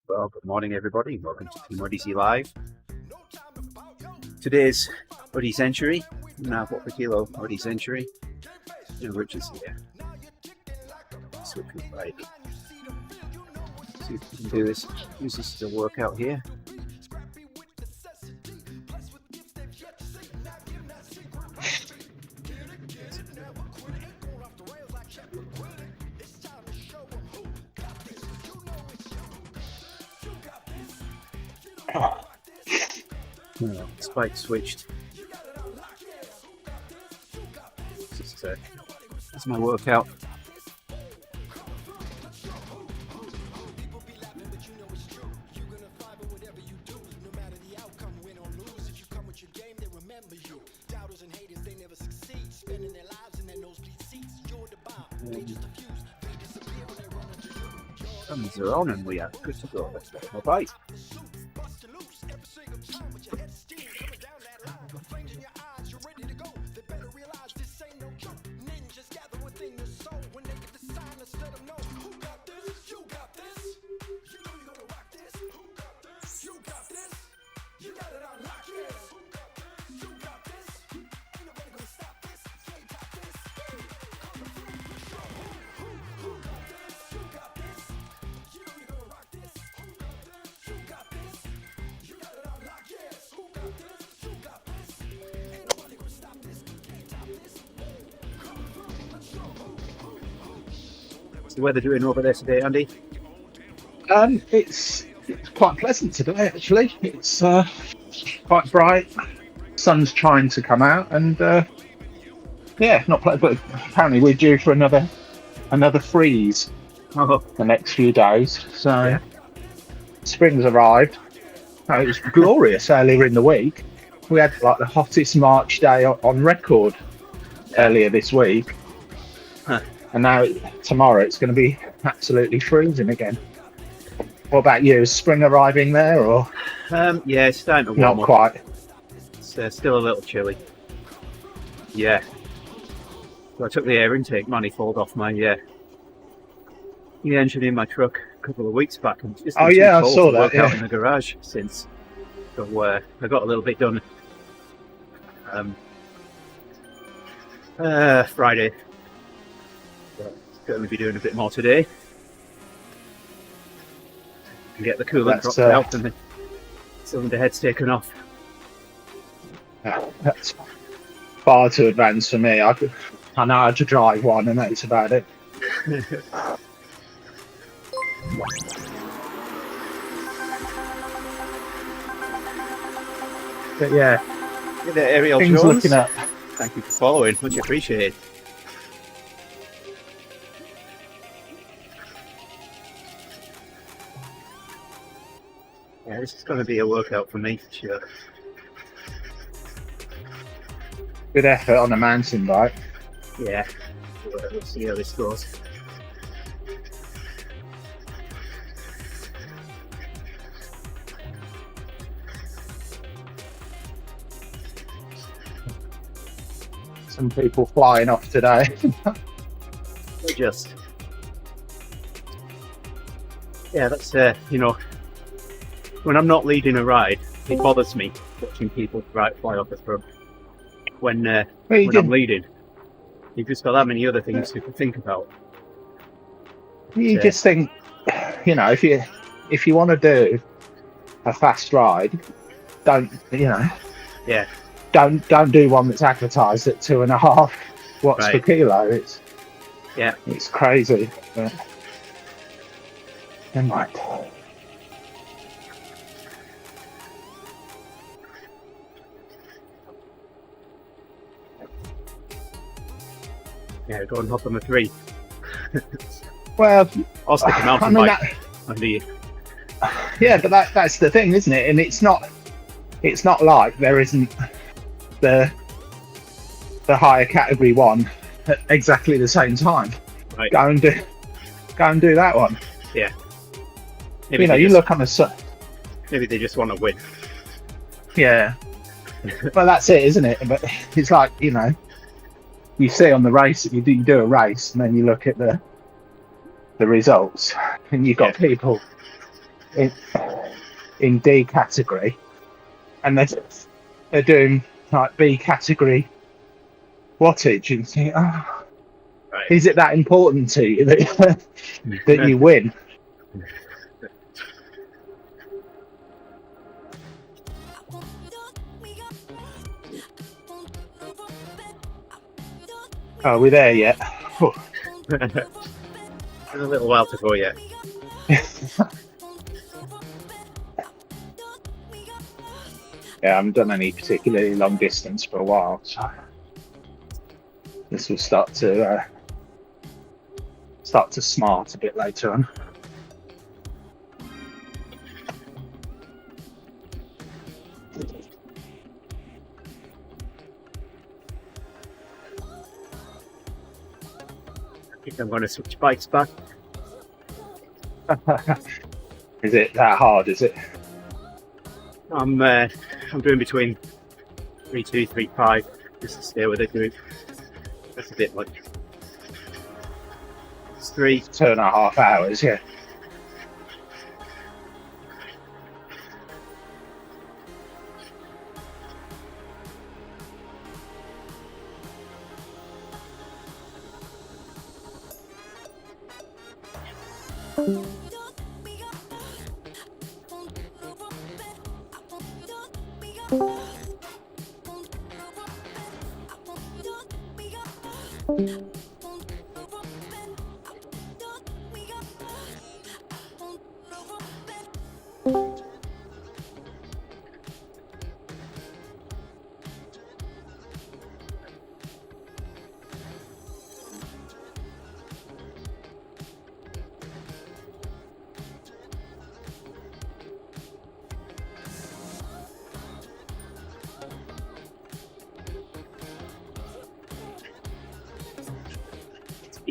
Well, good morning, everybody. Welcome to TeamODZ Live. Today's ODZentury. Now, what per kilo ODZentury. Which is here. Swift right. See if we can do this. Use this as a workout here. Spike switched. That's my workout. Thumbs are on and we are good to go. Let's get my bite. What's the weather doing over there today, Andy? It's quite pleasant today, actually. It's quite bright. Sun's trying to come out, and yeah, not pleasant. But apparently, we're due for another freeze the next few days. So yeah. Spring's arrived. It was glorious earlier in the week. We had like the hottest March day on record earlier this week. And now, tomorrow, it's going to be absolutely freezing again. What about you? Is spring arriving there, or? Yeah, it's starting to warm up. Not quite. It's still a little chilly. Yeah. So I took the air intake manifold off my the engine in my truck a couple of weeks back, and it's just I saw that. Out in the garage since. So I got a little bit done. Friday. Going to be doing a bit more today. And get the coolant dropped out and the cylinder head's taken off. That's far too advanced for me. I know how to drive one, and that's about it. But yeah, Ariel things Jones, looking up. Thank you for following. Much appreciated. Yeah, this is going to be a workout for me, for sure. Good effort on a mountain bike. Yeah, we'll see how this goes. Some people flying off today. Just. Yeah, that's, when I'm not leading a ride, it bothers me watching people fly off the front. When I'm leading, you've just got that many other things to think about. You just think, if you want to do a fast ride, don't do one that's advertised at 2.5 watts per kilo. It's crazy. But never mind. Yeah, go and hop on the 3. Well, I'll stick a mountain bike under you. Yeah, but that's the thing, isn't it? And it's not like there isn't the higher category one at exactly the same time. Right. Go and do that one. Yeah. Maybe you look on the. Maybe they just want to win. Yeah. Well, that's it, isn't it? But it's like, you see on the race, you do a race, and then you look at the results, and you've got people in D category, and they're doing like B category wattage, and think, oh, Right. is it that important to you that that you win? Are we there yet? Oh. There's a little while to go yet. Yeah, I haven't done any particularly long distance for a while, so this will start to smart a bit later on. I think I'm going to switch bikes back. Is it that hard? Is it? I'm doing between 3.2, 3.5 just to stay with the group. That's a bit much. It's 2.5 hours, yeah.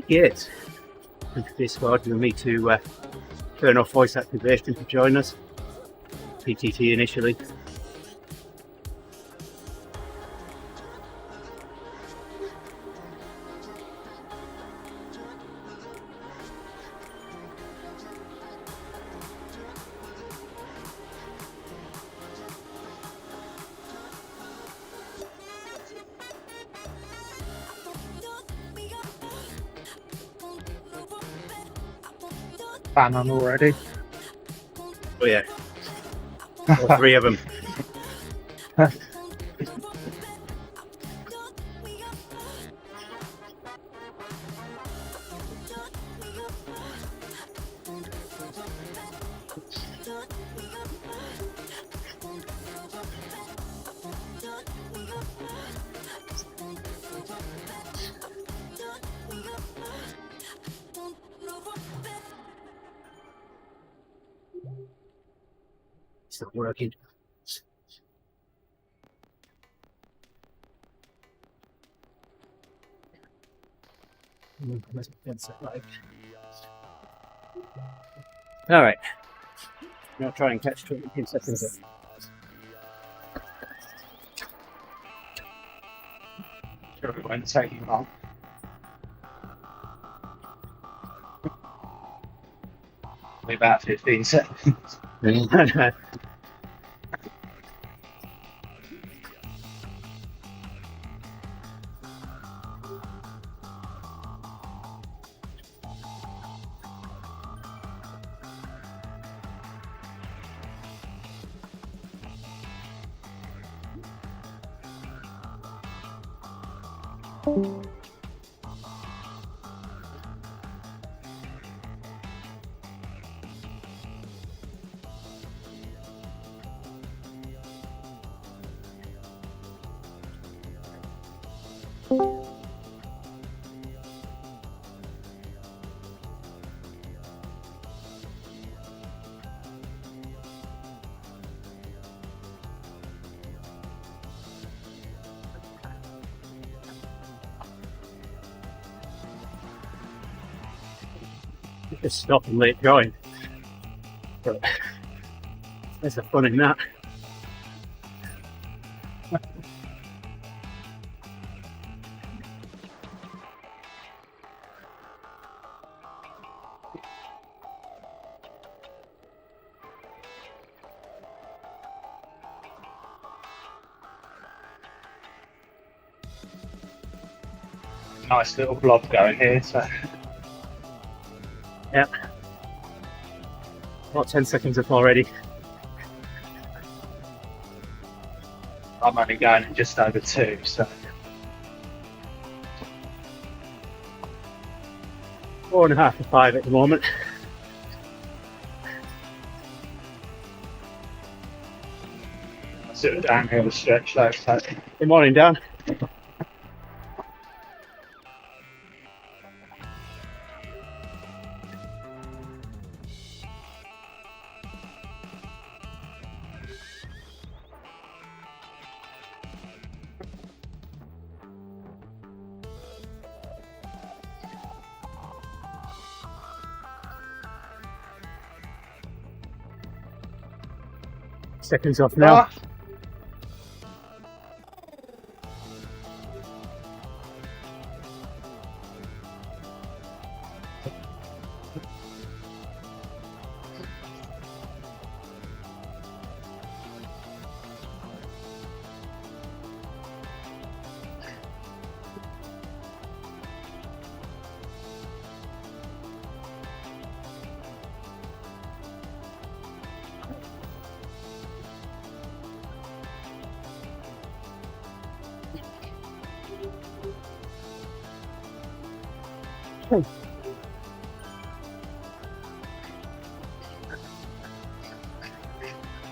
Yes. This hard for me to turn off voice activation to join us. PTT initially. Ban on already. Oh yeah. All three of them. It's not working. All right. Now try and catch 22 seconds in. Sure, it won't take you long. Probably about 15 seconds. Just stop and let it going. But there's the fun in that. nice little blob going here. So Yeah. About 10 seconds up already. I'm only going in just over 2. So 4.5 to 5 at the moment. sort of downhill stretch though. So Good morning, Dan. Seconds off now.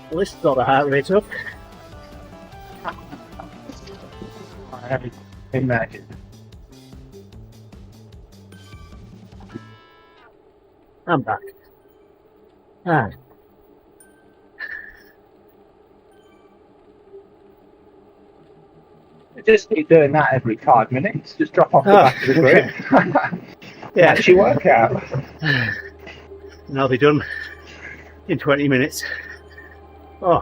Well, this has got the heart rate up. I imagine. I'm back. Ah. Just keep doing that every 5 minutes. Just drop off the back of the grid. Yeah. That's your workout. And I'll be done in 20 minutes. Oh.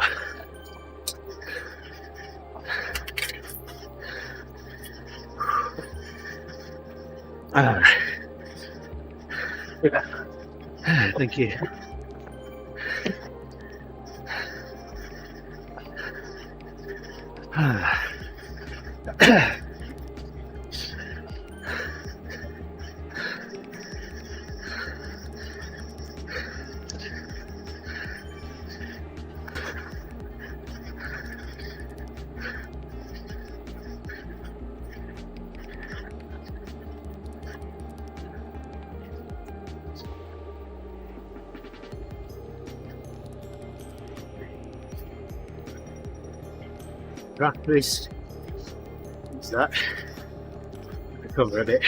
Thank you. Wrap this. Use that. Recover a bit.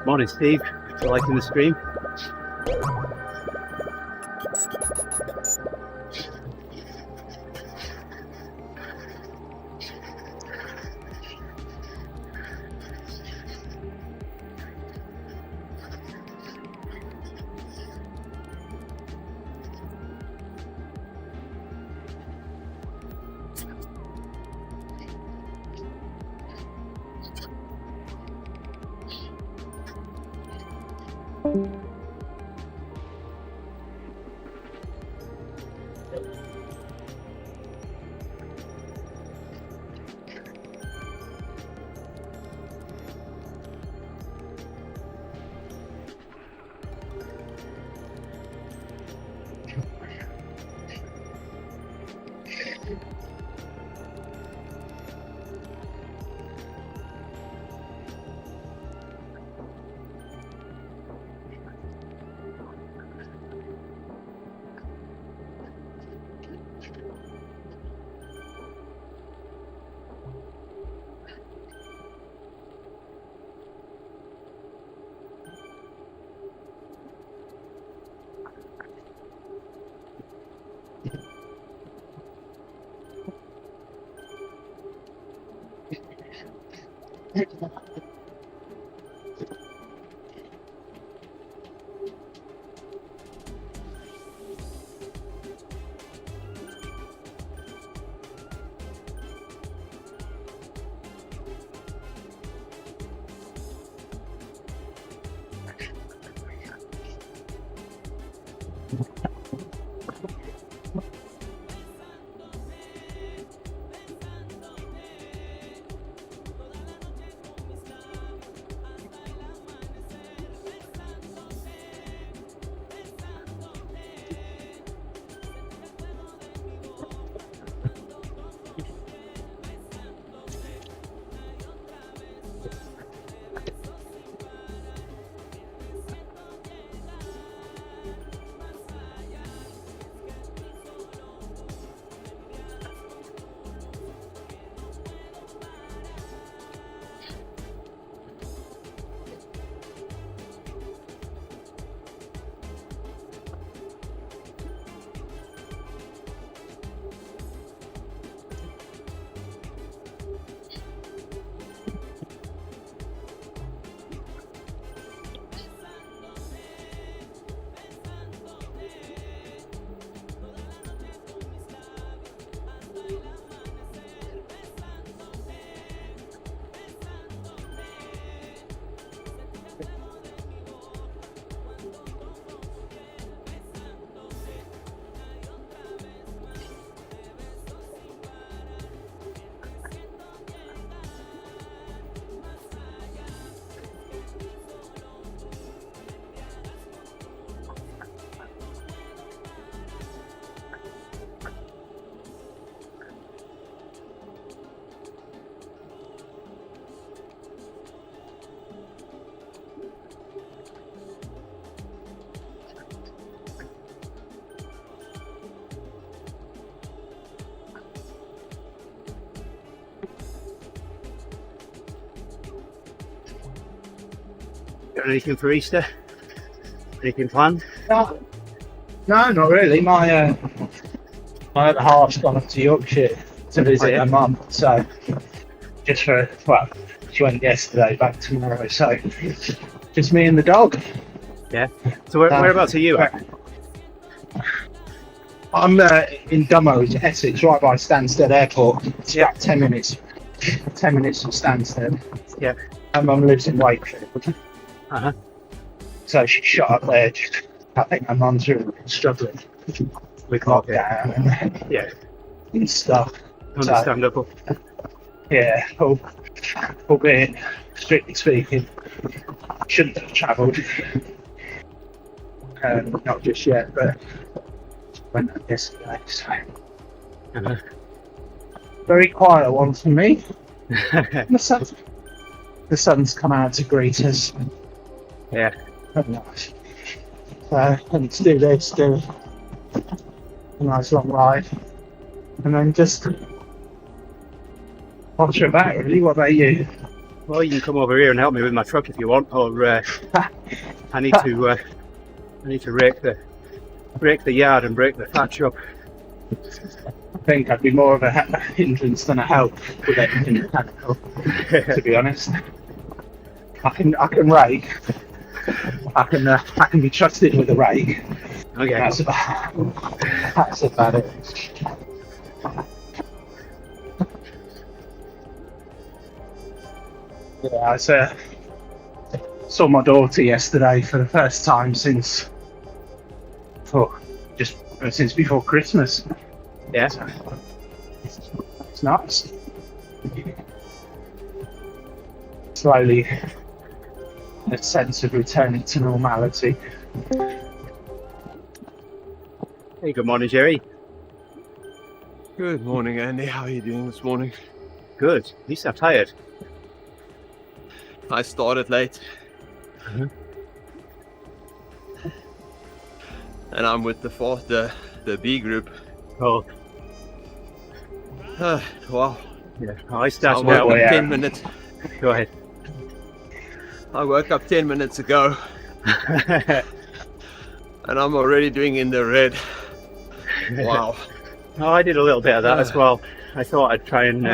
Morning, Steve. You liking the stream? Got anything for Easter? Anything planned? No, not really. My other half's gone up to Yorkshire to visit her mum, so just for, well, she went yesterday, back tomorrow, so just me and the dog. Yeah. So whereabouts are you at? I'm in TeamODZ, Essex, right by Stansted Airport. It's about 10 minutes from Stansted. Yeah. My mum lives in Wakefield. Uh-huh. So she shot up there. I think my mum's really struggling with lockdown and stuff. Understandable. So, yeah, albeit, strictly speaking, shouldn't have travelled. Not just yet, but went up yesterday. So. Uh-huh. Very quiet one for me. The sun's come out to greet us. Yeah. Very nice. So, and to do this, do a nice long ride, and then just wander about. Really, what about you? Well, you can come over here and help me with my truck if you want, or I need to rake the yard and break the thatch up. I think I'd be more of a hindrance than a help with anything mechanical, to be honest. I can rake. I can be trusted with a rake. Okay. That's about it. Yeah, I saw my daughter yesterday for the first time since before Christmas. Yeah. So, it's nice. Slowly, a sense of returning to normality. Hey, good morning, Jerry. Good morning, Andy. How are you doing this morning? Good. At least I'm tired. I started late. Mm-hmm. And I'm with the B group. Oh, Wow. yeah. I I started woke out. up 10 minutes. Go ahead. I woke up 10 minutes ago, and I'm already doing in the red. Wow. Oh, I did a little bit of that as well. I thought I'd try and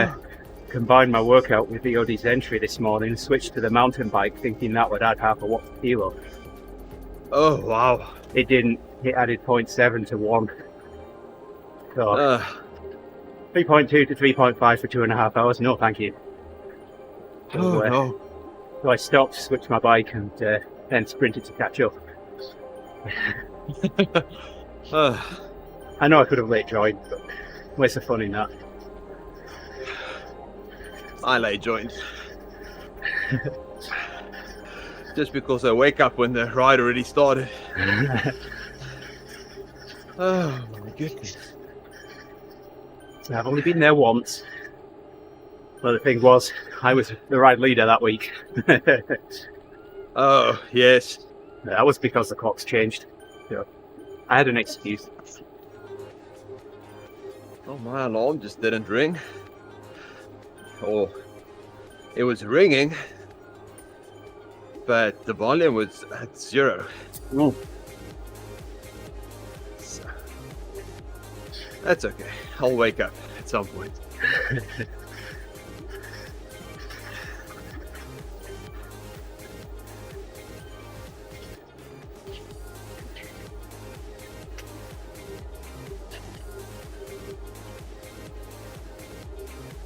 combined my workout with the ODZentury this morning and switched to the mountain bike thinking that would add half a watt per kilo. Oh, wow. It didn't. It added 0.7 to 1. So 3.2 to 3.5 for 2.5 hours. No, thank you. So, no. so I stopped, switched my bike, and then sprinted to catch up. I know I could have late joined, but where's the fun in that? I late joined. Just because I wake up when the ride already started. Oh my goodness. So I've only been there once. But the thing was, I was the ride leader that week. Oh, yes. That was because the clocks changed. So I had an excuse. Oh, my alarm just didn't ring. Or it was ringing, but the volume was at 0. Oh. So, that's okay. I'll wake up at some point.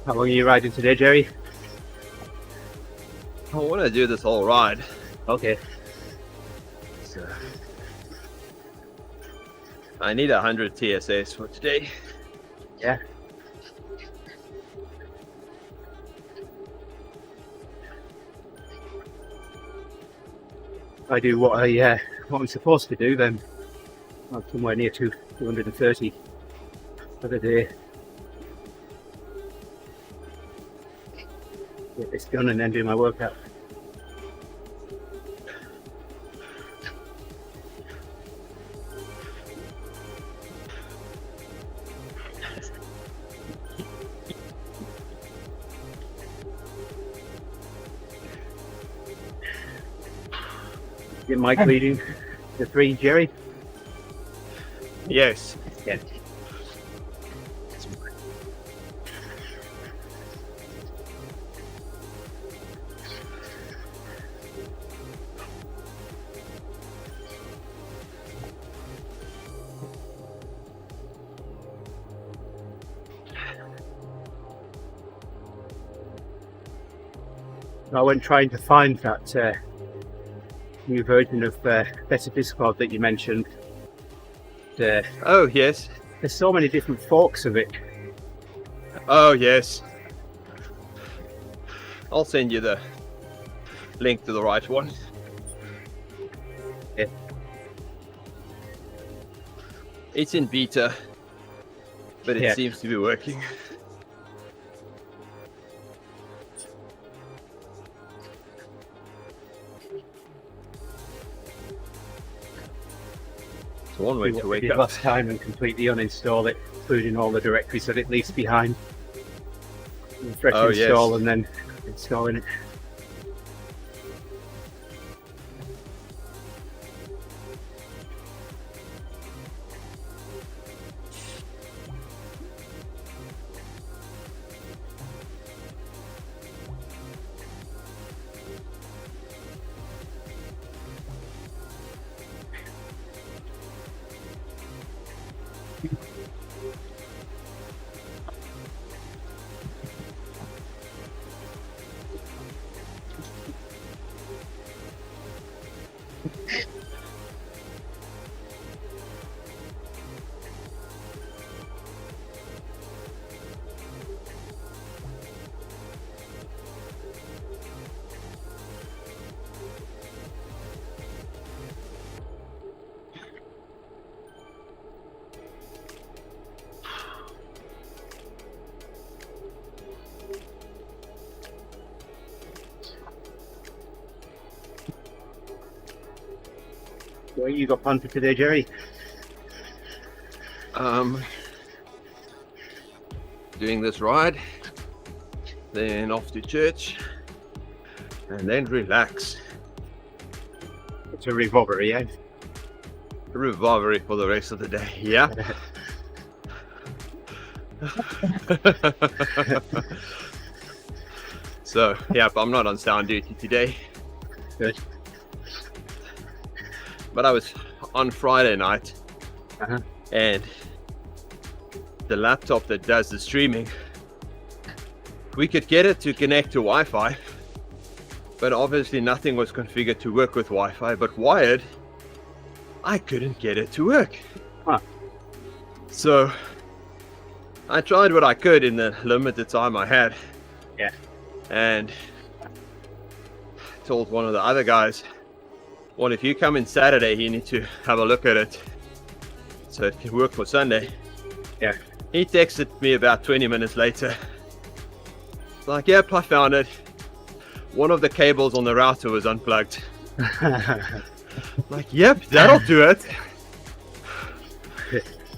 How long are you riding today, Jerry? I want to do this whole ride. Okay. So, I need 100 TSS for today. Yeah. If I do what I'm supposed to do, then I'm somewhere near 230 for the day. Get this done and then do my workout. Get Mike leading the 3, Jerry? Yes. Yeah. I went trying to find that new version of Better Discord that you mentioned. Oh, yes. There's so many different forks of it. Oh, yes. I'll send you the link to the right one. Yeah. It's in beta, but it seems to be working. It's one way to wake up. Last time and completely uninstall it, including all the directories that it leaves behind. And fresh install and then installing it. What you got planned for today, Jerry? Doing this ride, then off to church, and then relax. It's a recovery, yeah? Recovery for the rest of the day, yeah? So, yeah, I'm not on sound duty today. Good. But I was on Friday night, Uh-huh. and the laptop that does the streaming, we could get it to connect to Wi-Fi, but obviously nothing was configured to work with Wi-Fi, but wired, I couldn't get it to work. Huh. So I tried what I could in the limited time I had. Yeah. And told one of the other guys, well, if you come in Saturday, you need to have a look at it so it can work for Sunday. Yeah. He texted me about 20 minutes later. Like, yep, I found it. One of the cables on the router was unplugged. Like, yep, that'll do it.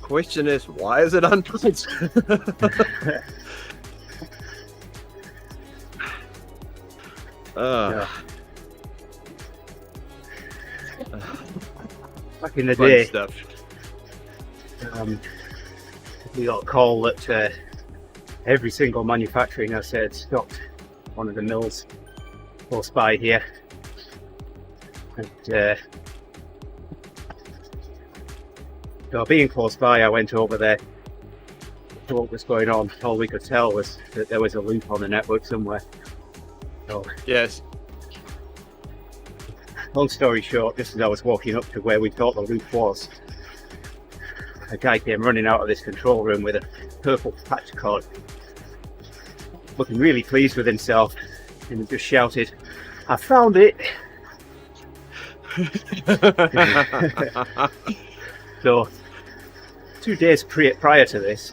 Question is, why is it unplugged? Yeah. Back in the Fun day, stuff. we got a call that every single manufacturing asset stopped one of the mills close by here. And so being close by, I went over there to what was going on. All we could tell was that there was a loop on the network somewhere. So, Yes. long story short, just as I was walking up to where we thought the loop was, a guy came running out of this control room with a purple patch cord, looking really pleased with himself, and he just shouted, "I found it!" So, 2 days prior to this,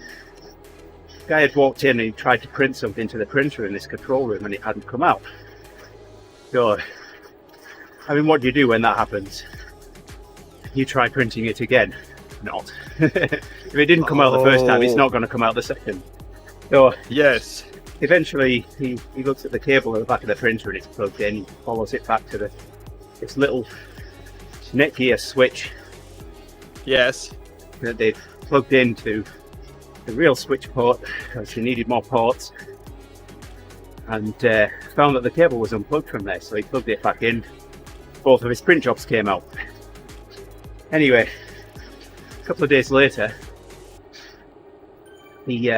the guy had walked in and he tried to print something to the printer in this control room and it hadn't come out. So, I mean, what do you do when that happens? You try printing it again. Not. If it didn't come out the first time, it's not going to come out the second. So, Yes. eventually, he looks at the cable at the back of the printer and it's plugged in. He follows it back to this little Netgear switch Yes. that they'd plugged into the real switch port because she needed more ports, and found that the cable was unplugged from there, so he plugged it back in. Both of his print jobs came out. Anyway, a couple of days later, he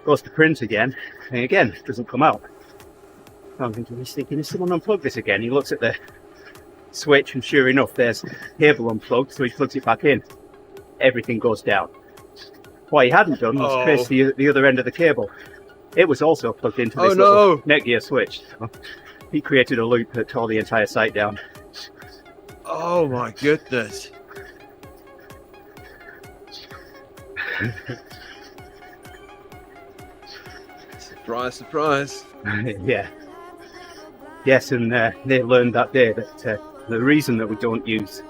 goes to print again, and again, it doesn't come out. I'm thinking, is someone unplugged this again? He looks at the switch, and sure enough, there's the cable unplugged, so he plugs it back in. Everything goes down. What he hadn't done was trace the other end of the cable. It was also plugged into this little Netgear switch. So he created a loop that tore the entire site down. Oh my goodness. Surprise, surprise. Yeah. Yes, and they learned that day that the reason that we don't use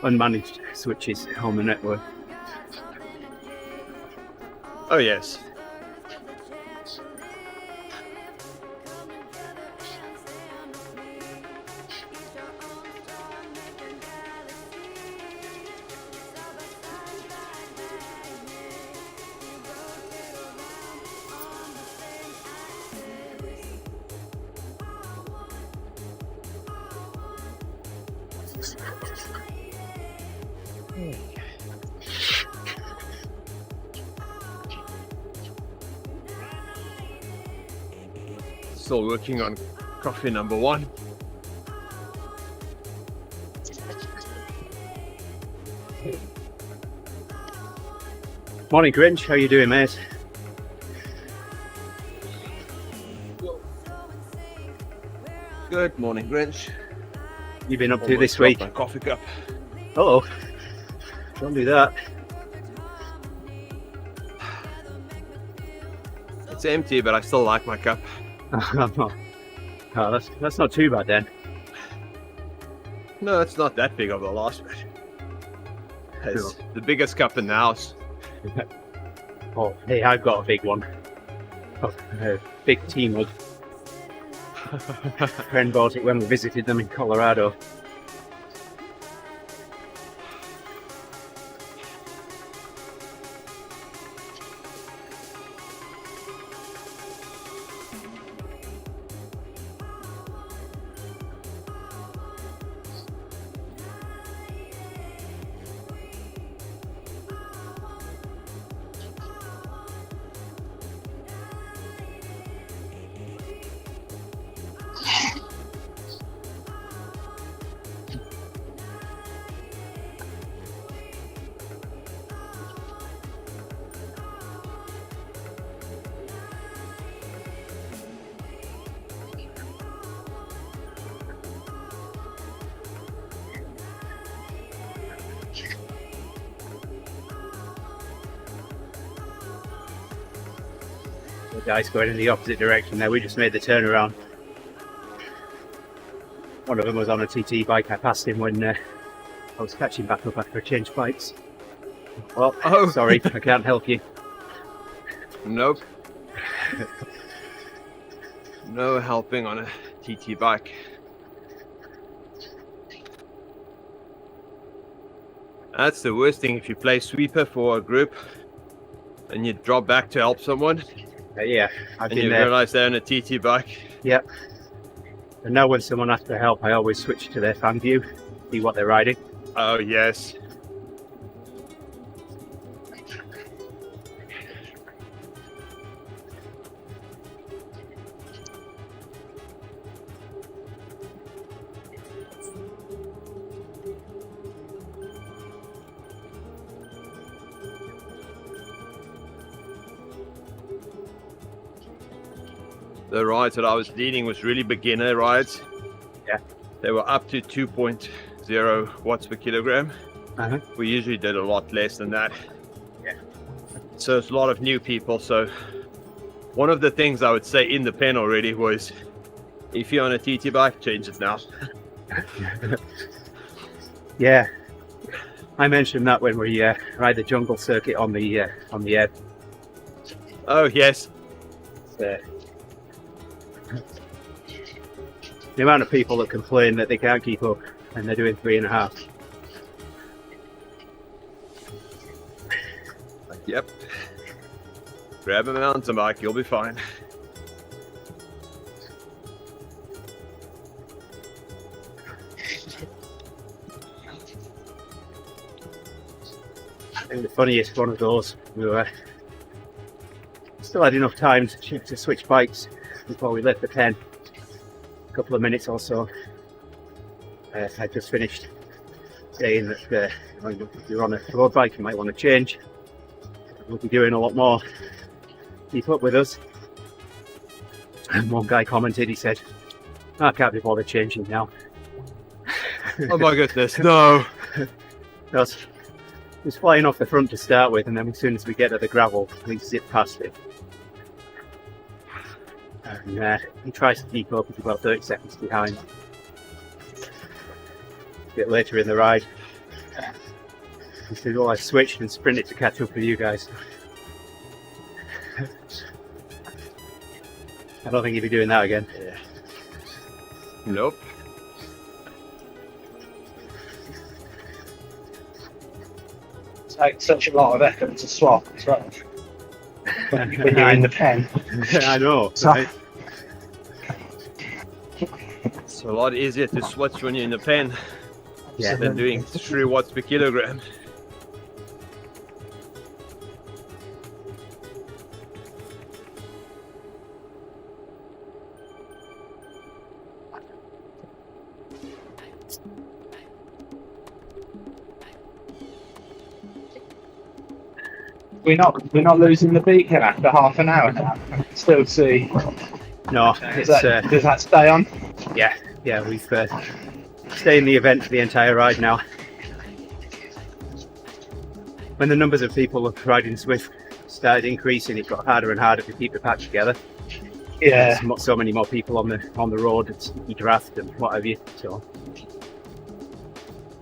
unmanaged switches on the network. Oh yes. Still working on coffee number 1. Morning, Grinch. How you doing, mate? Good morning, Grinch. You been up to this week? My coffee cup. Oh, don't do that. It's empty, but I still like my cup. Oh, that's not too bad then. No, it's not that big of a loss, but it's Cool. the biggest cup in the house. Oh, hey, I've got a big one. Oh, big TeamODZ. Friend bought it when we visited them in Colorado. The guys going in the opposite direction there. We just made the turnaround. One of them was on a TT bike. I passed him when I was catching back up after I changed bikes. Well, sorry, I can't help you. Nope. No helping on a TT bike. That's the worst thing if you play sweeper for a group and you drop back to help someone. Yeah, I've and been you there. realise they're on a TT bike. Yep. And now when someone asks for help, I always switch to their fan view, see what they're riding. Oh yes. The rides that I was leading was really beginner rides. Yeah. They were up to 2.0 watts per kilogram. We usually did a lot less than that. Yeah. So it's a lot of new people. So one of the things I would say in the pen already was, if you're on a TT bike, change it now. Yeah. I mentioned that when we ride the jungle circuit on the ebb. Oh yes. The amount of people that complain that they can't keep up and they're doing 3.5. Yep. Grab a mountain bike, you'll be fine. I think the funniest one of those, we were still had enough time to switch bikes before we left the pen. A couple of minutes or so. I just finished saying that if you're on a road bike, you might want to change. We'll be doing a lot more. Keep up with us. And one guy commented, he said, I can't be bothered changing now. Oh my goodness, no. Because it was flying off the front to start with, and then as soon as we get to the gravel, we zip past it. And he tries to keep up, he's about 30 seconds behind. A bit later in the ride, he said, well, I switched and sprinted to catch up with you guys. I don't think he'll be doing that again. Yeah. Nope. It takes such a lot of effort to swap as well. When you're in the pen. I know. So, Right? It's a lot easier to switch when you're in the pen Yeah. than doing 3 watts per kilogram. we're not losing the beacon after half an hour now. I can still see. No, Does it's that stay on? yeah, we've stayed in the event for the entire ride now. When the numbers of people riding Zwift started increasing, it got harder and harder to keep the pack together. Yeah. There's so many more people on the road, it's you draft and what have you. So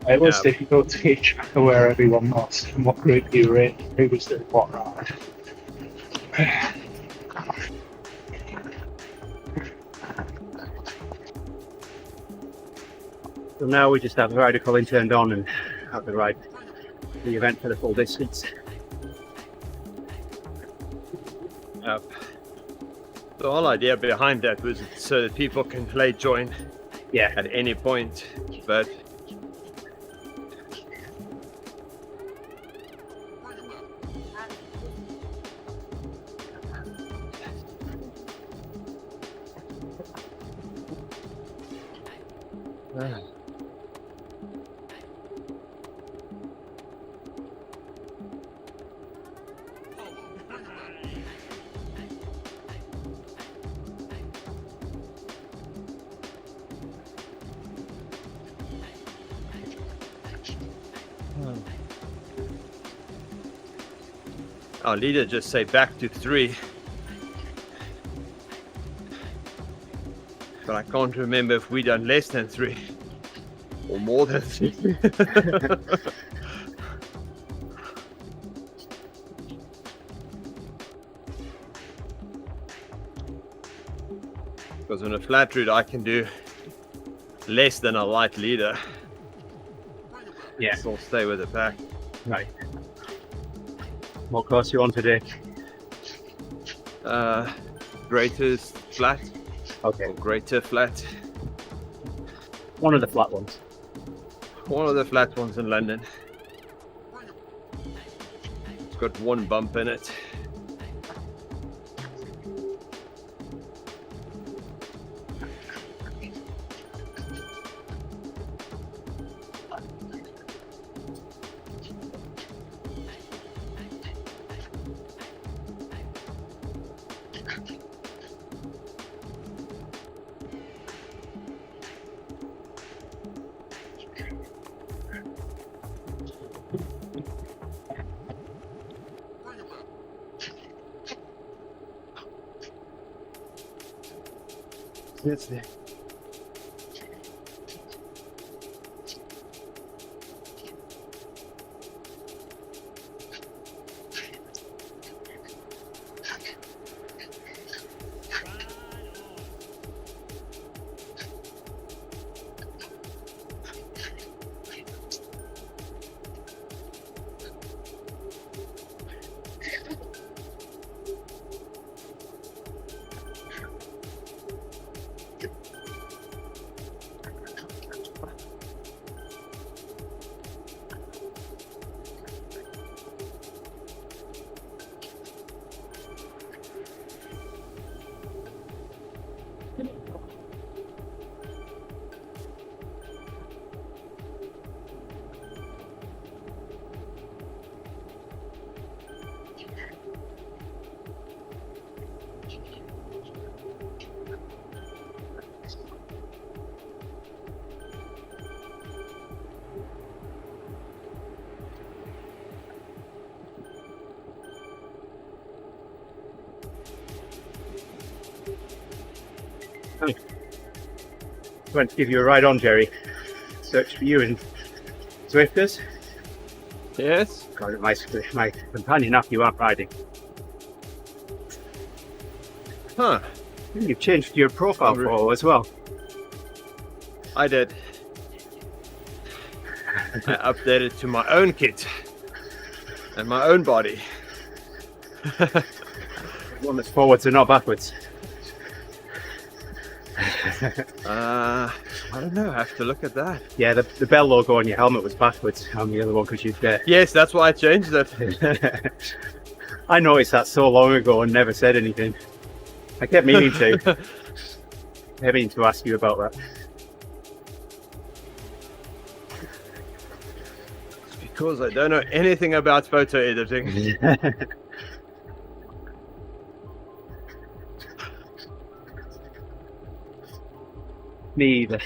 It was difficult to keep track of where everyone was and what group you were in, who was doing what ride. So now we just have the rider calling turned on and have the ride the event for the full distance. Yep. The whole idea behind that was so that people can play join Yeah. at any point, but our leader just say back to 3. but I can't remember if we done less than 3 or more than 3. Because on a flat route I can do less than a light leader. Yeah. So I'll stay with the pack. Right. What course you on today? Greatest flat. Okay. Or greater flat. One of the flat ones. One of the flat ones in London. It's got one bump in it. That's there. I went to give you a ride on, Jerry. Search for you in Zwifters. Yes. God, my companion after you aren't riding. Huh. You've changed your profile photo as well. I did. I updated to my own kit and my own body. One that's forwards and not backwards. I don't know. I have to look at that. Yeah, the bell logo on your helmet was backwards on the other one because you'd Yes, that's why I changed it. I noticed that so long ago and never said anything. I kept meaning to. I meaning to ask you about that. It's because I don't know anything about photo editing. Me either.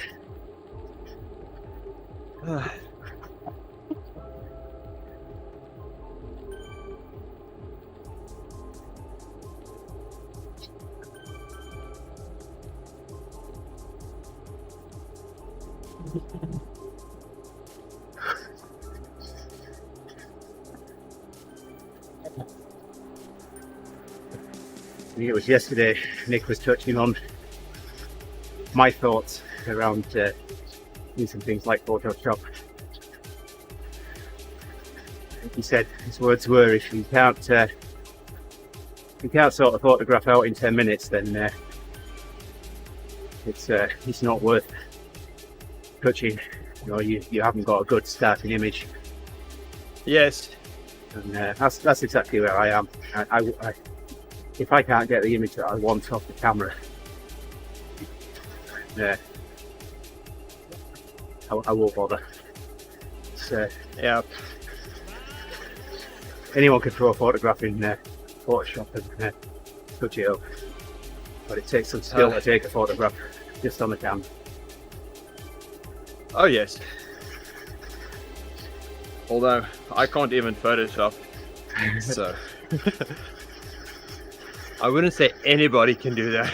I think it was yesterday Nick was touching on my thoughts around using things like Photoshop. He said his words were, if you can't sort of photograph out in 10 minutes, then it's not worth touching. You know, you haven't got a good starting image. Yes. And that's exactly where I am. I if I can't get the image that I want off the camera, I won't bother. So, Yeah. anyone can throw a photograph in Photoshop and touch it up, but it takes some skill to take a photograph just on the camera. Oh yes. Although I can't even Photoshop, so I wouldn't say anybody can do that.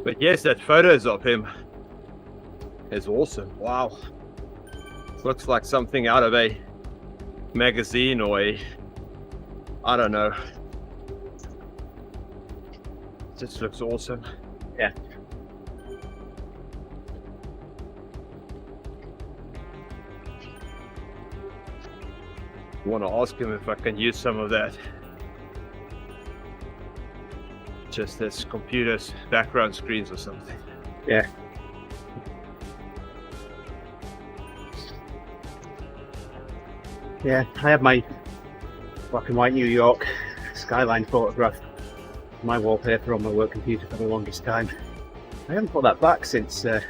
But yes, that photos of him is awesome. Wow. Looks like something out of a magazine or I don't know. Just looks awesome. Yeah. I want to ask him if I can use some of that. Just as computers, background screens or something. Yeah. Yeah, I have my black and white New York skyline photograph, my wallpaper on my work computer for the longest time. I haven't put that back since I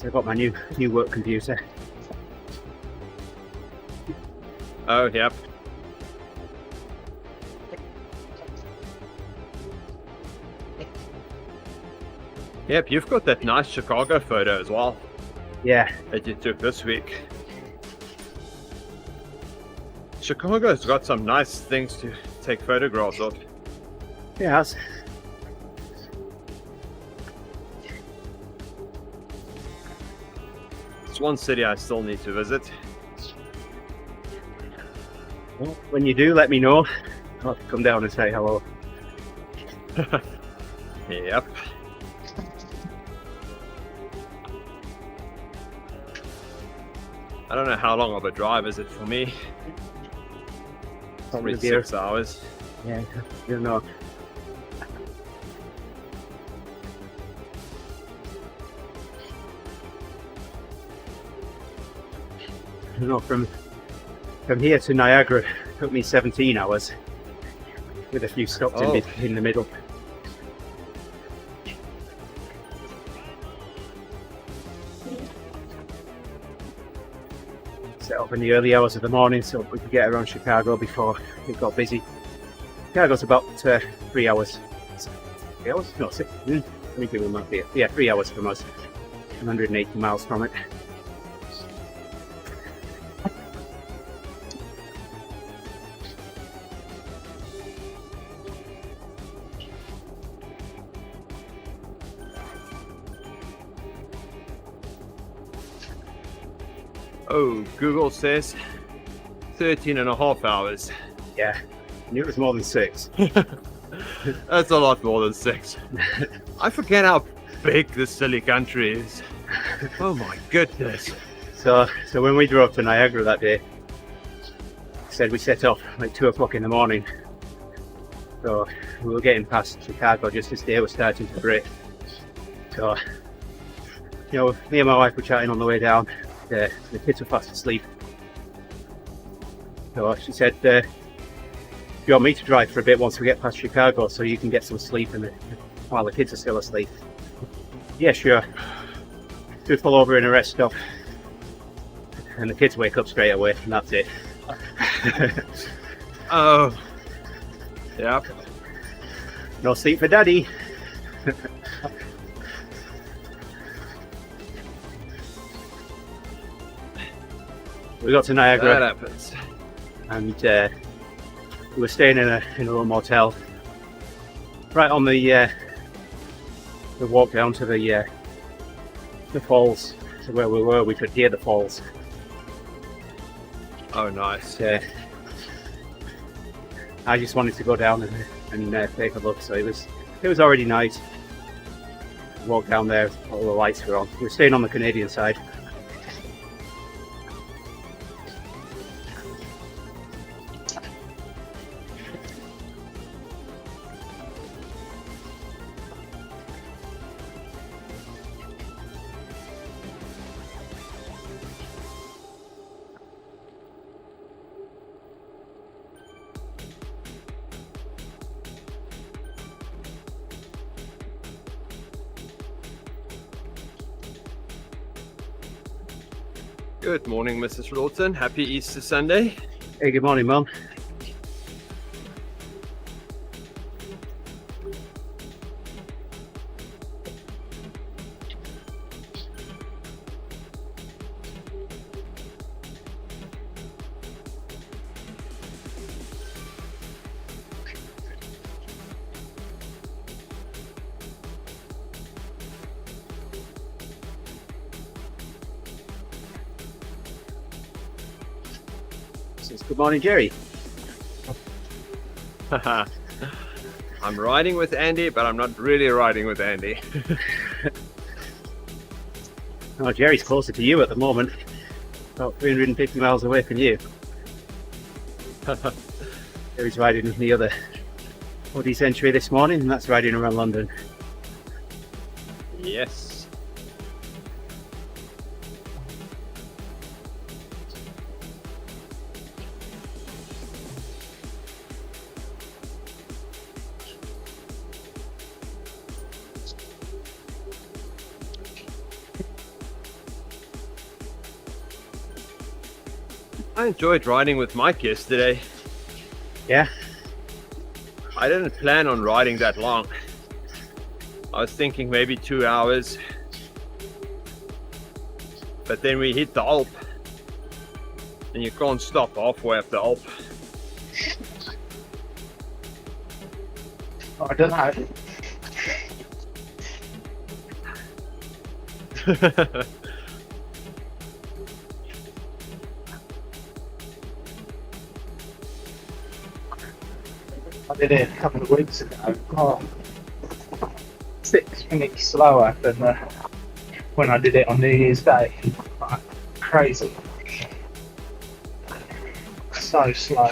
got my new work computer. Oh, yep. Yep, you've got that nice Chicago photo as well Yeah, that you took this week. Chicago's got some nice things to take photographs of. it has. It's one city I still need to visit. Well, when you do, let me know. I'll have to come down and say hello. Yep. I don't know how long of a drive is it for me. Probably With your- 6 hours. Yeah, you know. You know, from here to Niagara, it took me 17 hours, with a few stops Oh. in the middle. Set up in the early hours of the morning so we could get around Chicago before it got busy. Chicago's about 3 hours. 3 hours? No, 6. Let me do the math here. Yeah, 3 hours from us. 180 miles from it. Oh, Google says 13 and a half hours. Yeah, I knew it was more than 6. That's a lot more than 6. I forget how big this silly country is. Oh my goodness. So when we drove to Niagara that day, said we set off like 2 o'clock in the morning. So we were getting past Chicago just as day was starting to break. So, you know, me and my wife were chatting on the way down. The kids were fast asleep. So she said, "Do you want me to drive for a bit once we get past Chicago so you can get some sleep while the kids are still asleep?" Yeah, sure. We pull over in a rest stop, and the kids wake up straight away, and that's it. Oh. Yep. No sleep for Daddy. We got to That Niagara, happens. and we were staying in a little motel right on the walk down to the falls. So where we were, we could hear the falls. Oh, nice. I just wanted to go down and take a look. So it was already night. Walk down there, all the lights were on. We were staying on the Canadian side. Good morning, Mrs. Lawton. Happy Easter Sunday. Hey, good morning, Mum. Says, good morning, Jerry. I'm riding with Andy, but I'm not really riding with Andy. Oh, Jerry's closer to you at the moment. About 350 miles away from you. Jerry's riding the other ODZentury this morning, and that's riding around London. Yes. I enjoyed riding with Mike yesterday. Yeah? I didn't plan on riding that long. I was thinking maybe 2 hours. But then we hit the Alp. And you can't stop halfway up the Alp. I don't know. I did it a couple of weeks ago. Oh, 6 minutes slower than when I did it on New Year's Day. Like, crazy. So slow.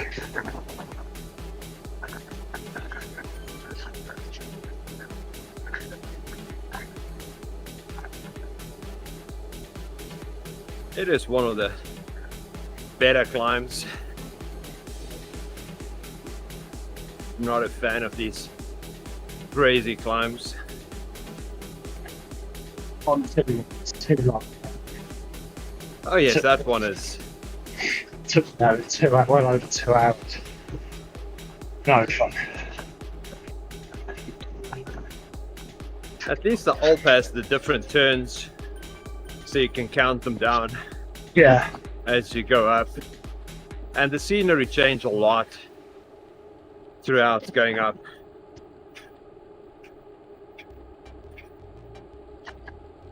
It is one of the better climbs. I'm not a fan of these crazy climbs. It's too long. Oh yes, that one is. Took me over 2 hours, well over 2 hours. No fun. At least the Alp has the different turns, so you can count them down Yeah. as you go up. And the scenery changed a lot throughout going up.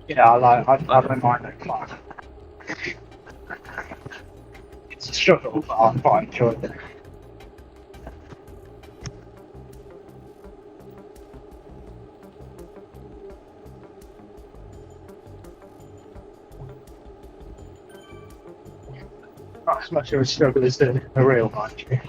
Yeah, I don't mind that climb. It's a struggle, but I quite enjoy it. Not as much of a struggle as the real mind you.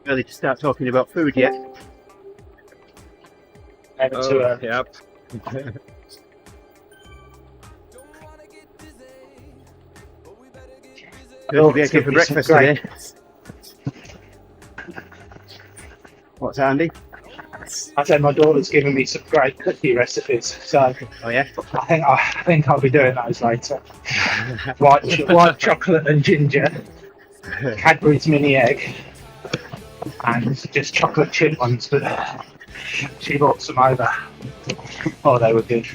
early to start talking about food yet. Never too early. Yep. What are you making for breakfast today? What's that, Andy? I said my daughter's given me some great cookie recipes, so Oh yeah. I think I'll be doing those later. White chocolate and ginger, Cadbury's mini egg, and just chocolate chip ones. But she brought some over. Oh, they were good.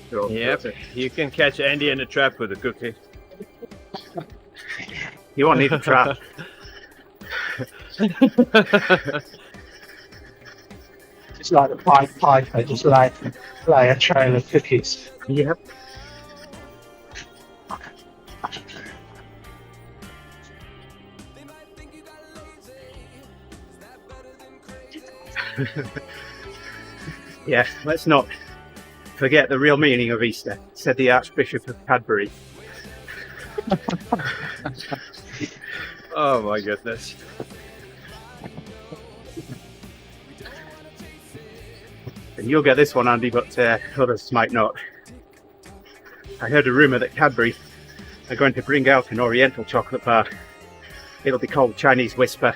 Yep. You can catch Andy in a trap with a cookie. You won't need a trap. Just like a Pied Piper, just lay a trail of cookies. Yep. Yeah, let's not forget the real meaning of Easter, said the Archbishop of Cadbury. Oh my goodness. And you'll get this one, Andy, but others might not. I heard a rumour that Cadbury are going to bring out an Oriental chocolate bar. It'll be called Chinese Whisper.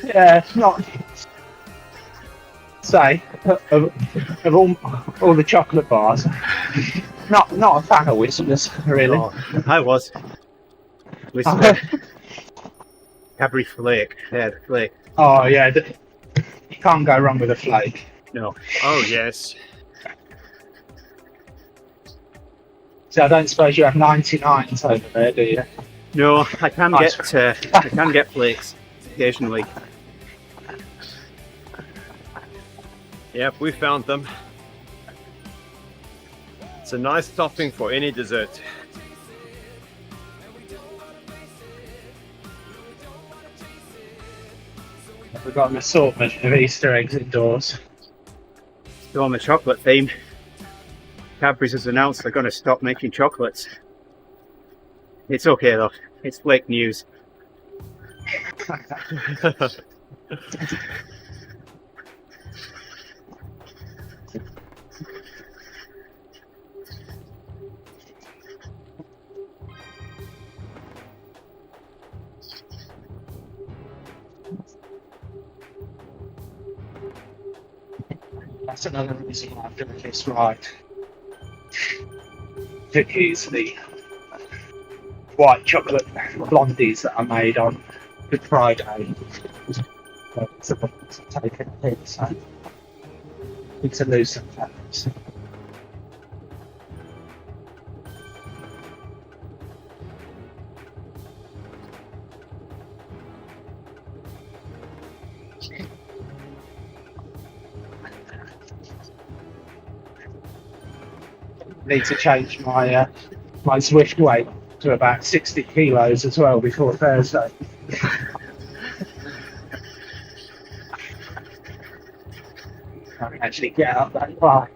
Yeah, not say of all the chocolate bars. Not a fan of Whispers, really. Oh, I was. Whisper. Cadbury Flake. Yeah, the flake. Oh yeah, you can't go wrong with a flake. No. Oh yes. So I don't suppose you have 99s over there, do you? No, I can get flakes occasionally. Yep, we found them. It's a nice topping for any dessert. We've got an assortment of Easter eggs indoors. Still on the chocolate theme, Cadbury's has announced they're going to stop making chocolates. It's okay though, it's flake news. That's another reason why I'm doing this right. Cookies, the white chocolate blondies that I made on Good Friday. It's a take it here, so need to lose some fat. Need to change my my Zwift weight to about 60 kilos as well before Thursday. I can actually get up that far.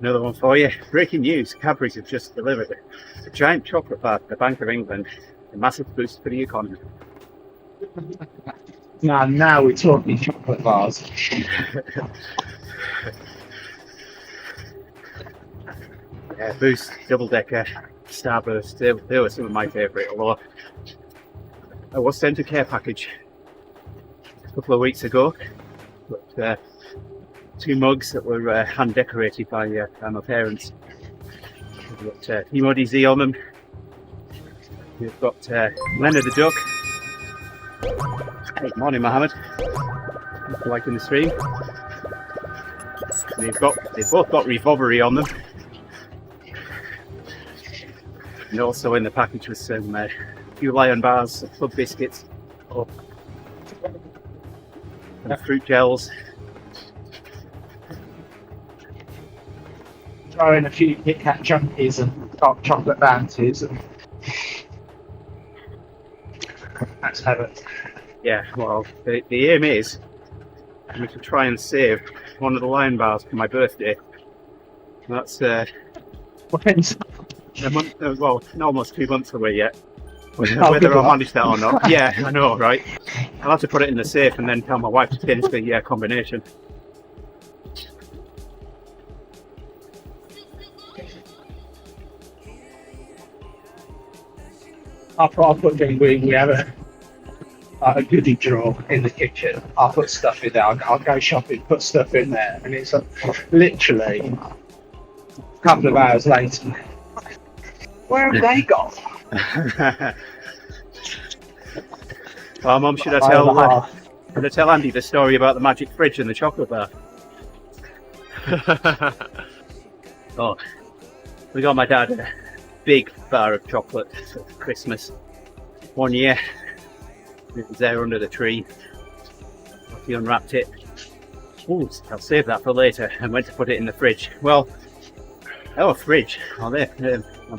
Another one for you. Breaking news, Cadbury's have just delivered a giant chocolate bar to the Bank of England. A massive boost for the economy. Now we're talking chocolate bars. Yeah, Boost, Double Decker, Starburst, they were some of my favourite. Although I was sent a care package a couple of weeks ago, but 2 mugs that were hand decorated by my parents. We've got TeamODZ on them. We've got Leonard the Duck. Hey, morning, Mohammed. Liking the stream. And they've both got Revolvery on them. And also in the package was some few Lion bars, some Club biscuits, and fruit gels. Throw in a few Kit Kat junkies and dark chocolate bounties. That's heaven. Yeah, well, the aim is we can try and save one of the Lion bars for my birthday. That's When's a month, well, almost 2 months away yet. Oh, Whether good I'll luck. manage that or not. Yeah, I know, right? I'll have to put it in the safe and then tell my wife to change the combination. I'll put we have a goodie drawer in the kitchen. I'll put stuff in there. I'll go shopping, put stuff in there, and it's literally a couple of hours later. Where have they gone? Well, Mum, should I tell Andy the story about the magic fridge and the chocolate bar? Oh, we got my dad a big bar of chocolate for Christmas one year. It was there under the tree. He unwrapped it. Ooh, I'll save that for later, and went to put it in the fridge. Well, our fridge, my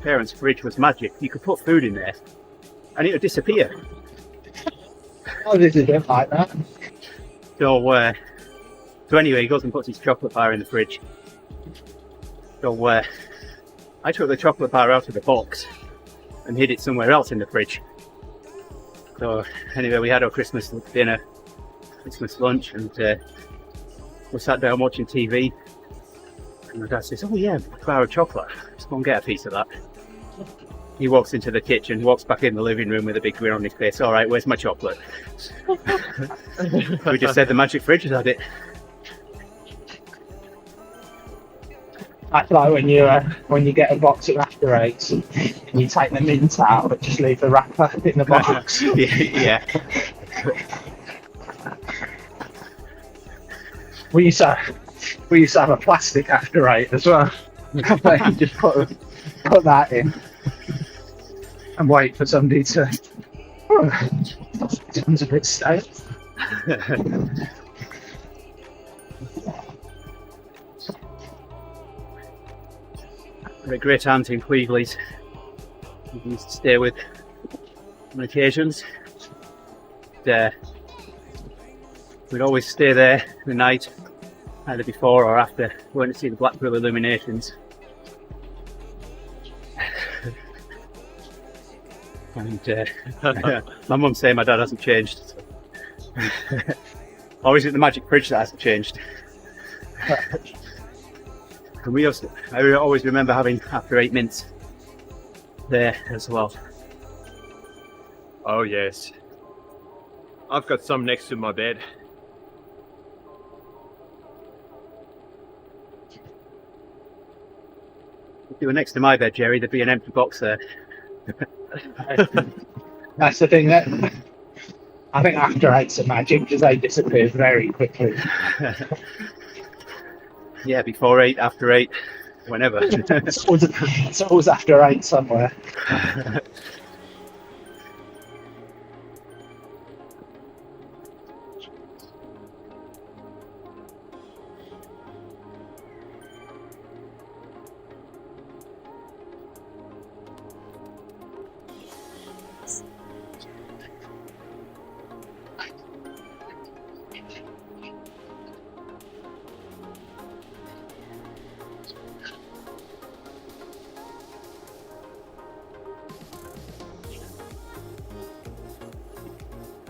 parents' fridge was magic. You could put food in there and it would disappear. Oh, this is a bit like that. So anyway, he goes and puts his chocolate bar in the fridge. So I took the chocolate bar out of the box and hid it somewhere else in the fridge. So anyway, we had our Christmas dinner, Christmas lunch, and we sat down watching TV. And my dad says, "Oh yeah, a bar of chocolate. Let's go and get a piece of that." He walks into the kitchen, walks back in the living room with a big grin on his face. "All right, where's my chocolate?" We just said the magic fridge has had it. That's like when you get a box of After Eights and you take the mint out, but just leave the wrapper in the box. Yeah. We used to have a plastic After Eight as well. You just put that in and wait for somebody to. Oh, it sounds a bit stale. A great aunt in Cleveland's. We used to stay with on occasions. We'd always stay there the night, either before or after, going to see the Blackpool illuminations. And my mum's saying my dad hasn't changed. So. Or is it the magic fridge that hasn't changed? And I always remember having After Eight mints there as well. Oh yes. I've got some next to my bed. If you were next to my bed, Jerry, there'd be an empty box there. That's the thing that I think After Eights are magic because they disappear very quickly. Yeah, before 8, after 8, whenever. It's always After Eight somewhere.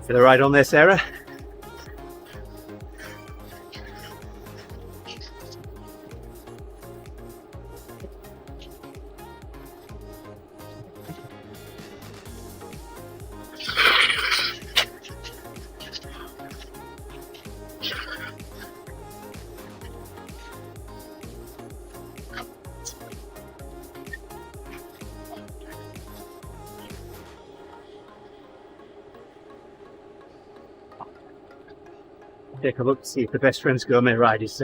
Feel right on there, Sarah? Take a look to see if the Best Friends Gourmet ride is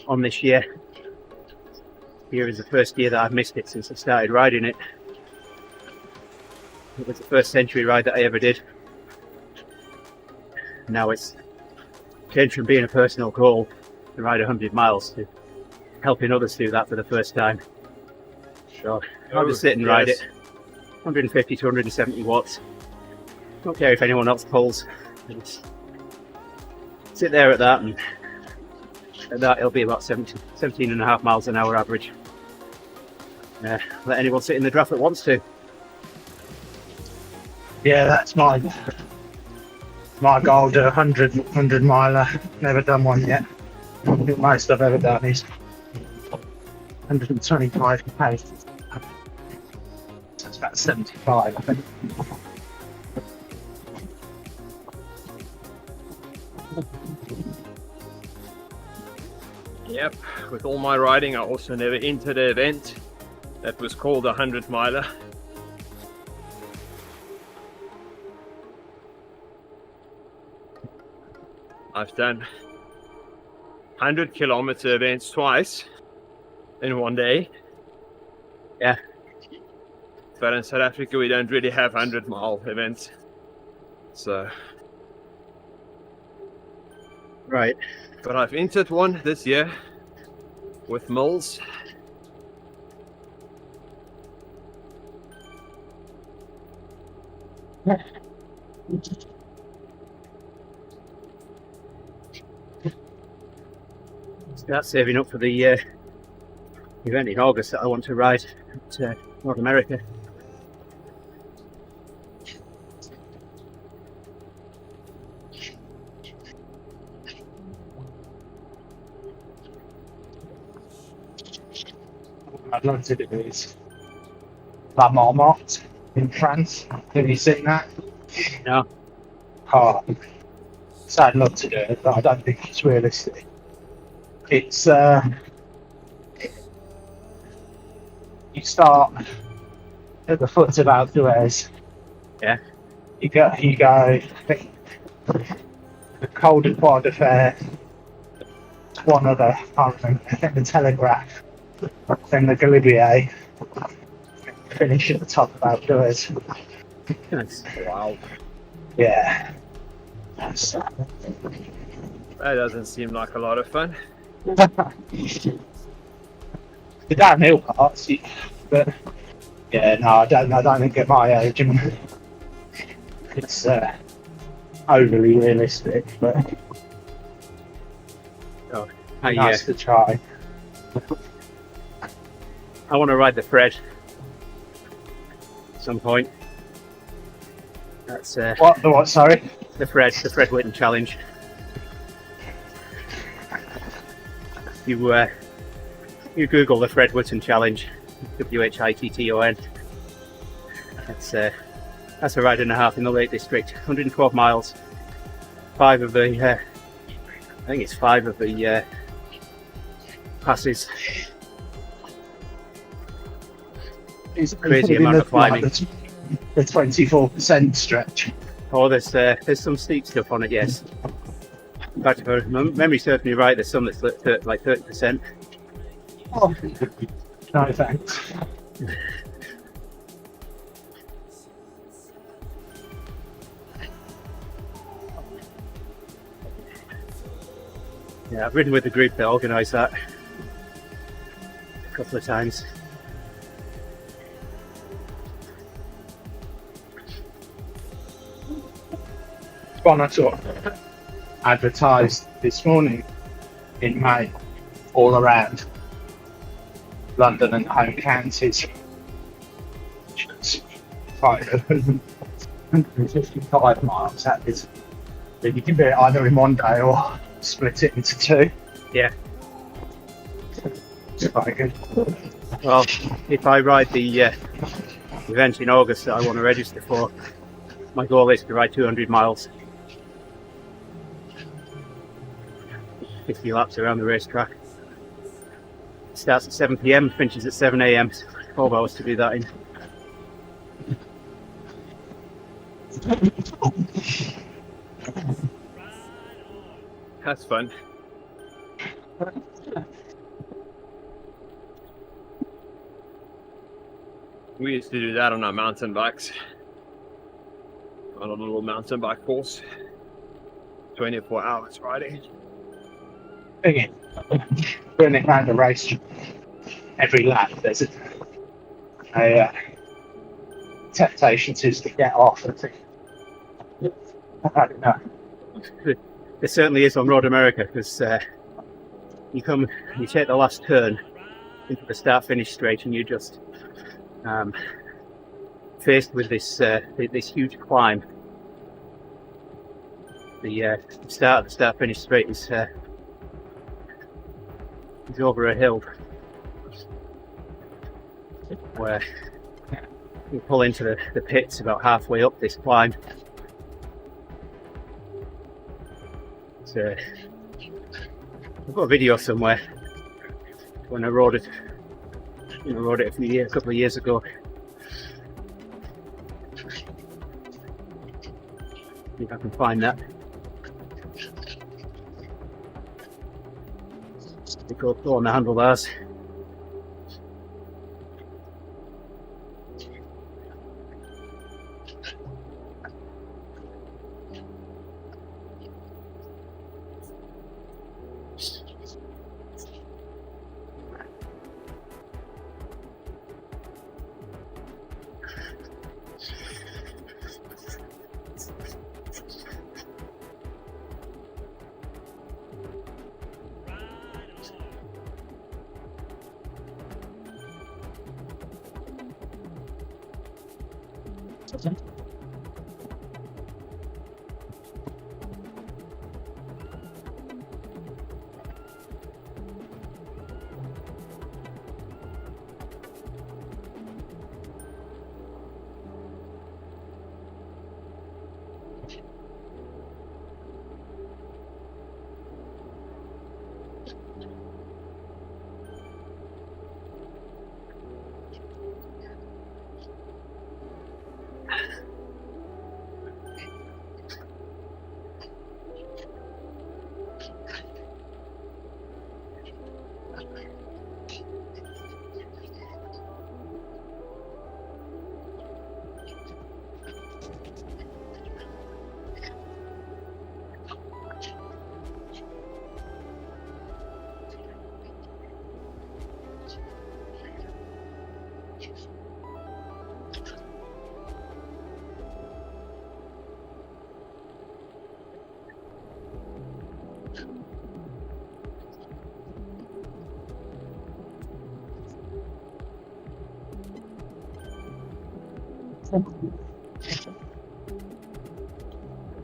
on this year. Here is the first year that I've missed it since I started riding it. It was the first century ride that I ever did. Now it's changed from being a personal goal to ride 100 miles to helping others do that for the first time. So I'll just sit and ride it. 150 to 170 watts. Don't care if anyone else pulls. Just sit there at that, and at that it'll be about 17.5 miles an hour average. Let anyone sit in the draft that wants to. Yeah, that's my goal, to 100 miler. Never done one yet. I think most I've ever done is 125k. That's about 75, I think. Yep, with all my riding, I also never entered an event that was called a 100 miler. I've done 100 kilometer events twice in one day. Yeah. But in South Africa, we don't really have 100-mile events. So. Right. But I've entered one this year with Mills. Start saving up for the event in August that I want to ride to North America. I'd love to do is La Marmotte in France. Have you seen that? No. Oh, so I'd love to do it, but I don't think it's realistic. It's you start at the foot of Alpe d'Huez. Yeah. You go. I think the Col de Croix de Fer. One other. I remember. I think the Telegraph. Then the Galibier. Finish at the top of Alpe d'Huez. Nice. Wow. Yeah. That doesn't seem like a lot of fun. The downhill parts, but yeah, no, I don't think at my age it's overly realistic, but nice to try. I want to ride the Fred at some point. That's What? Sorry. The Fred Whitten Challenge. You Google the Fred Whitten Challenge, WHITTON. That's a ride and a half in the Lake District, 112 miles. 5 of the, I think it's 5 of the passes. It's crazy amount of climbing. The 24% stretch. Oh, there's some steep stuff on it, yes. In fact, if memory serves me right, there's some that's like 30%. Oh, no thanks. Yeah, I've ridden with the group that organised that a couple of times. One I saw advertised this morning in May all around London and home counties. It's 155 miles. That is, you can do it either in one day or split it into 2. Yeah. It's quite good. Well, if I ride the event in August that I want to register for, my goal is to ride 200 miles. 50 laps around the racetrack. It starts at 7 PM, finishes at 7 AM. 12 hours to do that in. That's fun. We used to do that on our mountain bikes. On a little mountain bike course. 24 hours riding. Again, doing it around the race, every lap there's a temptation to get off and I don't know. It certainly is on Road America, because you take the last turn into the start-finish straight, and you're just faced with this huge climb. The start-finish straight is over a hill where you pull into the pits about halfway up this climb. So, I've got a video somewhere when I rode it. I rode it a couple of years ago. If I can find that. We go on the handlebars.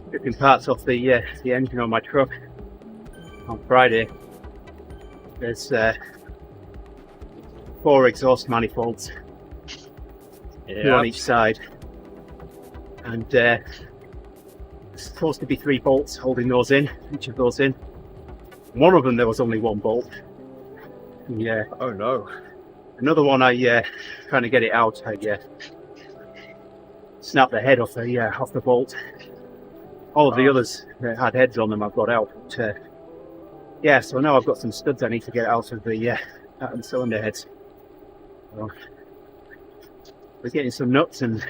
Ripping parts off the engine on my truck on Friday. There's 4 exhaust manifolds, 2 on each side, and there's supposed to be 3 bolts holding those in, each of those in. One of them there was only 1 bolt. Yeah. Oh no. Another one, I trying to get it out, I snapped the head off the bolt. All of the others that had heads on them I've got out. But, yeah, so now I've got some studs I need to get out of the cylinder heads. So we're getting some nuts and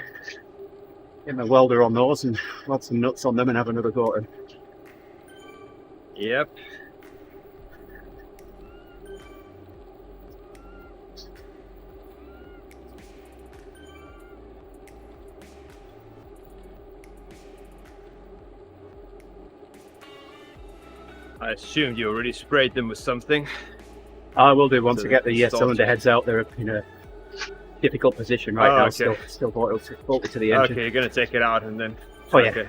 get my welder on those and weld some nuts on them and have another go at them. Yep. I assumed you already sprayed them with something. I will do once So I get the start- cylinder heads out. They're in a difficult position right now. Okay. Still bolted to the engine. Okay, you're gonna take it out and then. Oh yeah. Okay.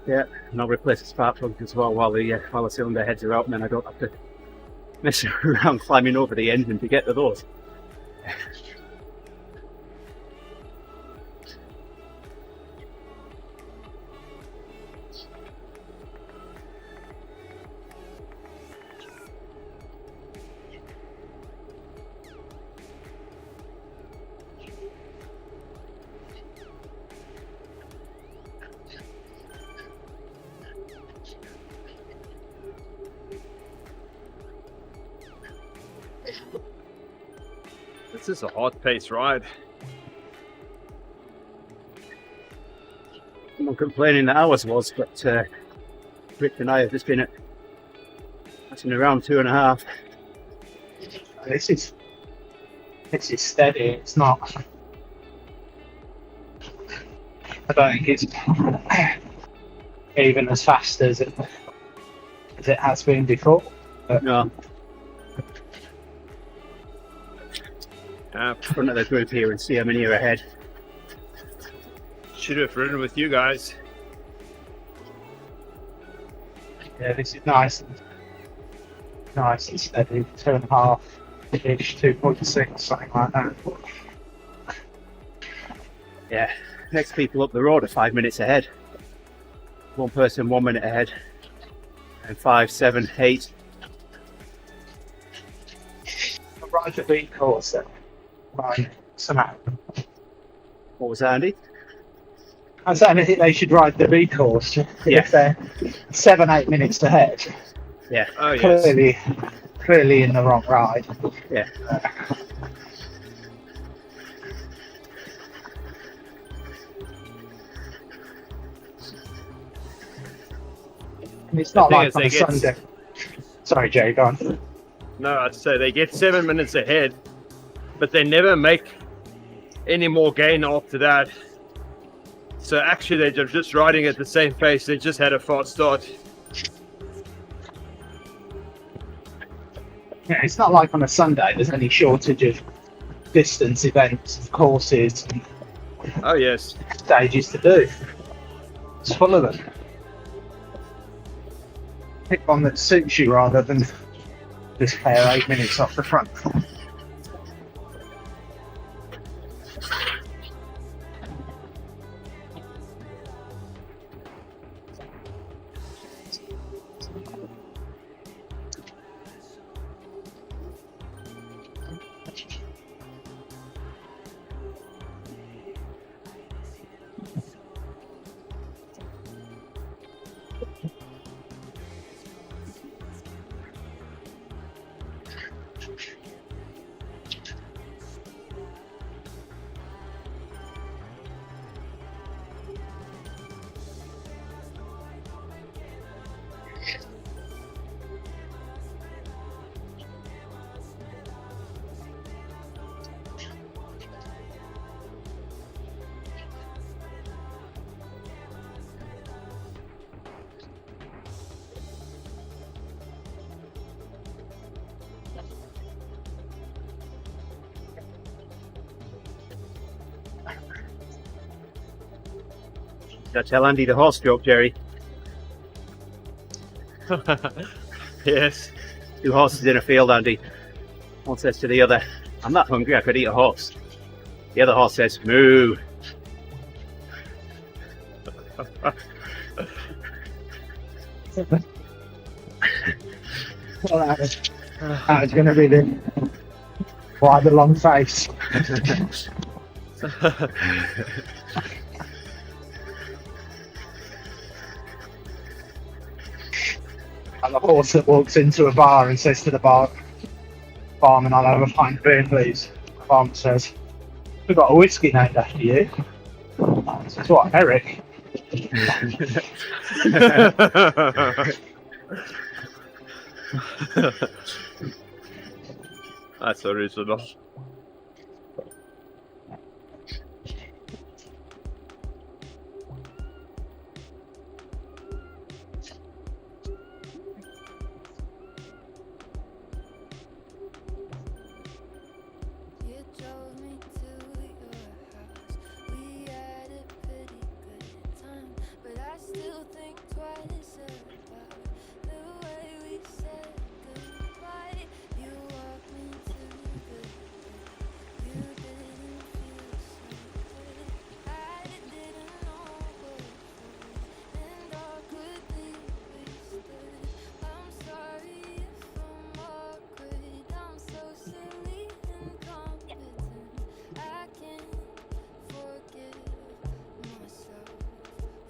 Yeah, and I'll replace the spark plug as well while the cylinder heads are out, and then I don't have to mess around climbing over the engine to get to those. This is a hard paced ride. I'm not complaining that ours was, but Rick and I have just been at around 2.5. This is steady. It's not. I don't think it's even as fast as it has been before. But No, Ah, front of the group here and see how many are ahead. should have ridden with you guys. yeah, this is nice and steady. 2.5 ish, 2.6, something like that. Yeah, next people up the road are 5 minutes ahead. One person 1 minute ahead, and 5, 7, 8. Ride the beat course then. Right, somehow. What was that, Andy? I saying I think they should ride the B course Yeah. if they're 7-8 minutes ahead. Yeah, Oh yes. Clearly in the wrong ride. yeah. And it's not The thing like is on they a get- Sunday. Sorry, Jay, go on. No, I'd say they get 7 minutes ahead, but they never make any more gain after that. So actually, they're just riding at the same pace. They just had a fast start. Yeah, it's not like on a Sunday there's any shortage of distance events and courses and Oh yes. stages to do. It's full of them. Pick one that suits you rather than just pair 8 minutes off the front. Did I tell Andy the horse joke, Jerry? Yes. 2 horses in a field, Andy. One says to the other, "I'm not hungry, I could eat a horse." The other horse says, "Moo." Well, that was going to be the why the long face. And the horse that walks into a bar and says to the barman, "I'll have a pint of beer, please." The barman says, "We've got a whiskey named after you." Says, "What, Eric?" That's original. You drove me to your house. We had a pretty good time, but I still think twice about the way we said goodbye. You walked me to the bed. You didn't feel so good. I didn't know what for, and all could be wasted. I'm sorry if I'm awkward. I'm so silly and competent. I can't forgive myself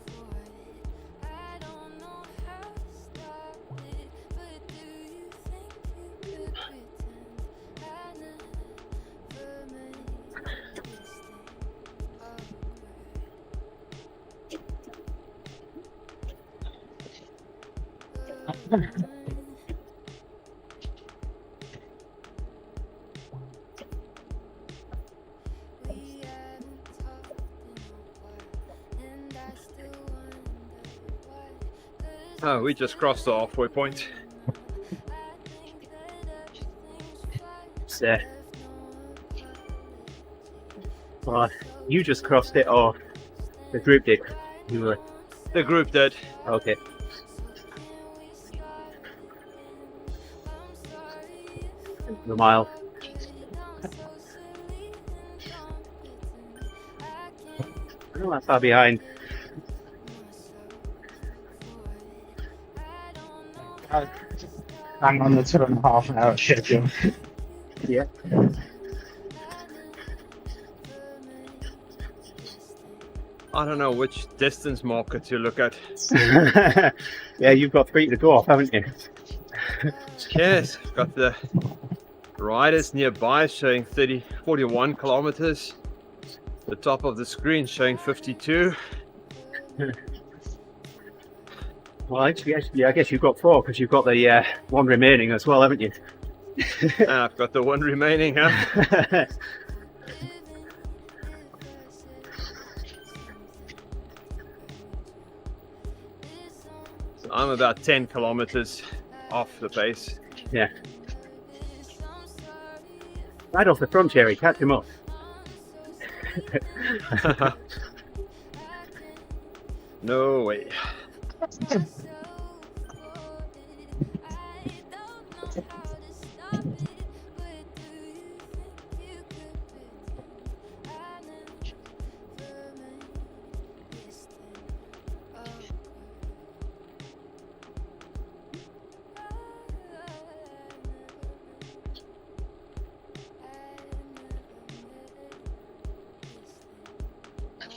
for it. I don't know how to stop it, but do you think you could pretend I never made this thing awkward? We haven't talked in a while, and Oh, we just crossed the halfway point. It's, well, you just crossed it, or the group did? You were The group did. okay. The mile. I'm not that far behind. Hang on the 2.5 hour schedule. Yeah. I don't know which distance marker to look at. Yeah, you've got 3 to go off, haven't you? Yes, got the riders nearby showing 41 kilometers. The top of the screen showing 52. Well, actually, I guess you've got 4 because you've got the one remaining as well, haven't you? And I've got the one remaining, huh? So I'm about 10 kilometers off the pace. Yeah. Right off the front, Jerry. Catch him up. No way.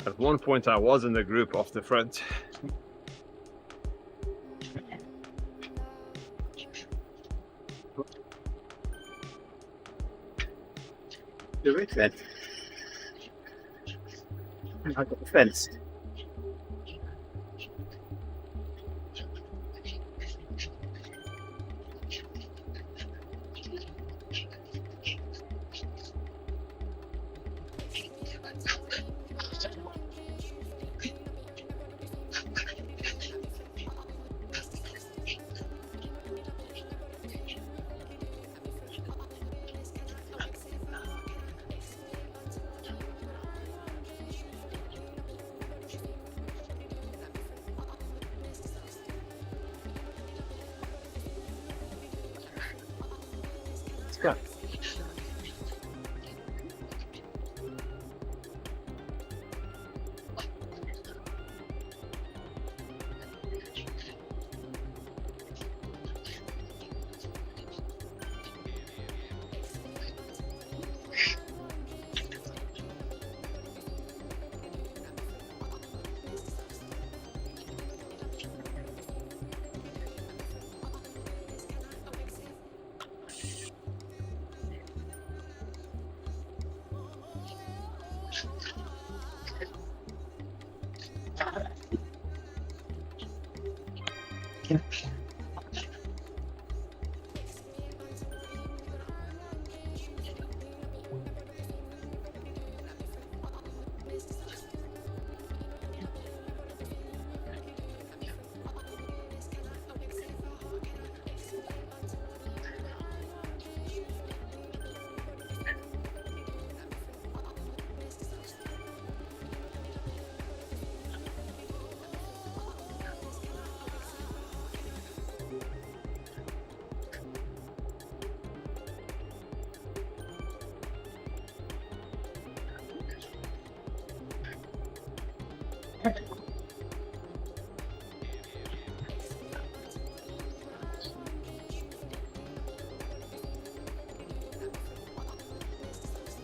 At one point I was in the group off the front. Do it then. I've got the fence. Let's go.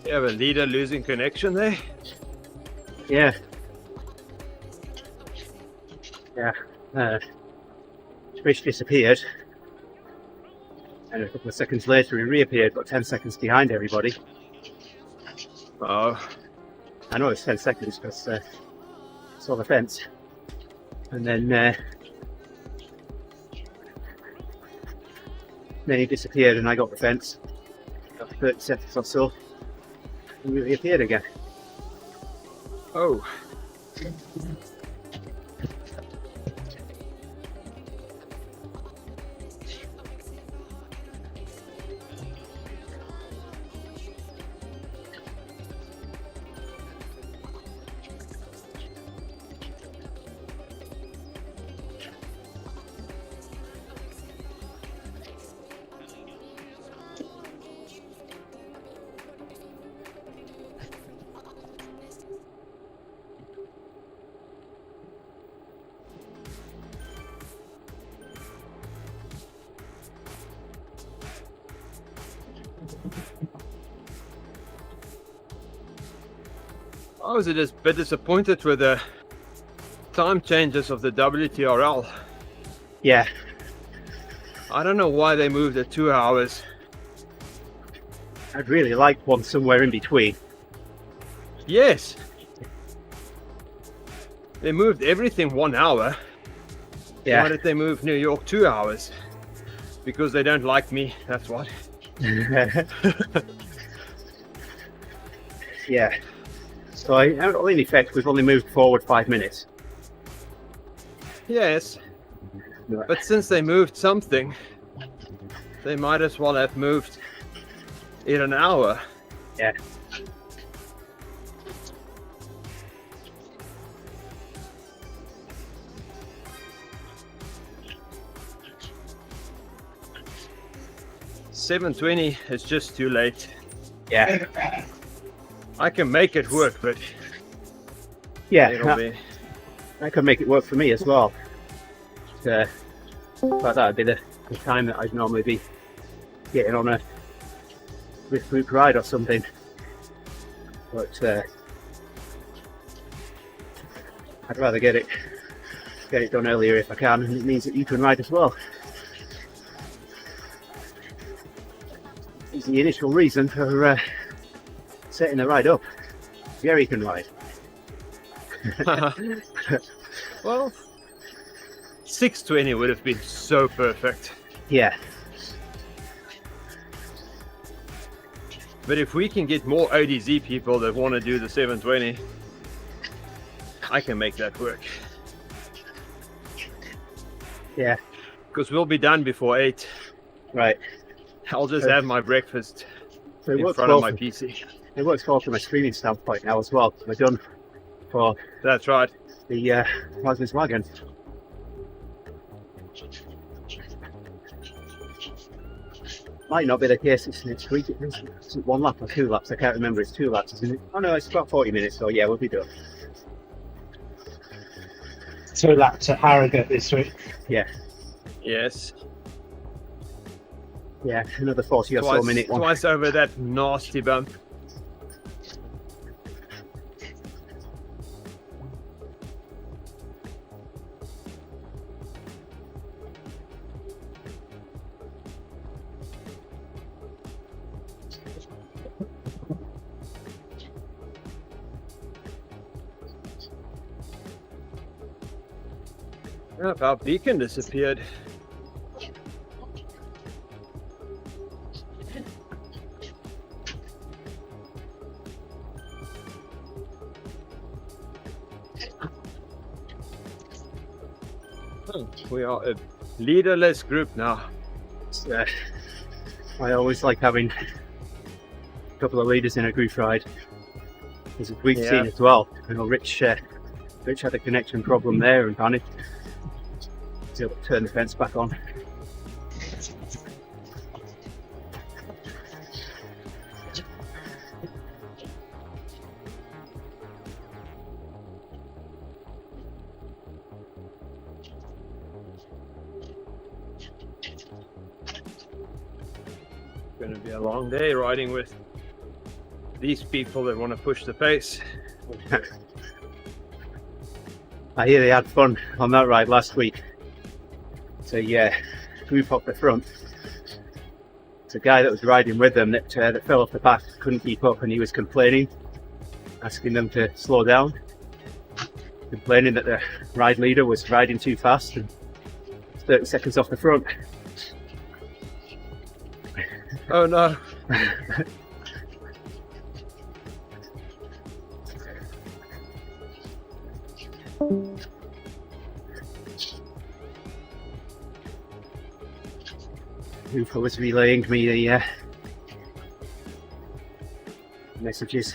You have a leader losing connection there. Yeah. Yeah. Fish disappeared. And a couple of seconds later he reappeared, but 10 seconds behind everybody. Oh, I know it's 10 seconds because I saw the fence. And then he disappeared and I got the fence. Got 30 seconds or so. And he reappeared again. oh. I was a bit disappointed with the time changes of the WTRL. Yeah, I don't know why they moved it 2 hours. I'd really like one somewhere in between. Yes. They moved everything 1 hour. Yeah. Why did they move New York 2 hours? Because they don't like me, that's what. Yeah. So in effect, we've only moved forward 5 minutes. Yes. But since they moved something, they might as well have moved in an hour. Yeah. $7.20 is just too late. Yeah. I can make it work, but Yeah. it'll be... That could make it work for me as well. But that'd be the time that I'd normally be getting on a Zwift ride or something. But I'd rather get it done earlier if I can, and it means that you can ride as well. It's the initial reason for setting the ride up. Jerry can ride. Well, 6:20 would have been so perfect. Yeah. But if we can get more ODZ people that want to do the 7:20, I can make that work. Yeah. Because we'll be done before 8. Right. I'll just have my breakfast So it in works front well of my for- PC. It works well from a streaming standpoint now as well. We're done for That's right. the Plasma's wagon. Might not be the case it's next week. It's 1 lap or 2 laps. I can't remember. It's 2 laps, isn't it? Oh no, it's about 40 minutes. So yeah, we'll be done. 2 laps at Harrogate this week. Yeah, Yes. yeah, another 40 or so minute one. Twice over that nasty bump. Oh, our beacon disappeared. We are a leaderless group now. It's, I always like having a couple of leaders in a group ride. As we've Yeah. seen as well. You know, Rich had a connection problem there and panicked. He's able to turn the fence back on. Going to be a long day riding with these people that want to push the pace. I hear they had fun on that ride last week. So yeah, group up the front. It's a guy that was riding with them that fell off the back, couldn't keep up, and he was complaining, asking them to slow down, complaining that the ride leader was riding too fast and 30 seconds off the front. Oh no. Hooper was relaying me the messages.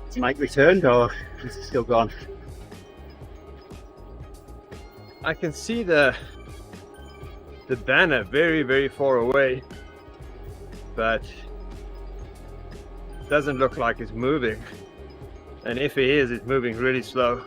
Has Mike returned or is he still gone? I can see the banner very, very far away, but doesn't look like it's moving. And if he is, it's moving really slow.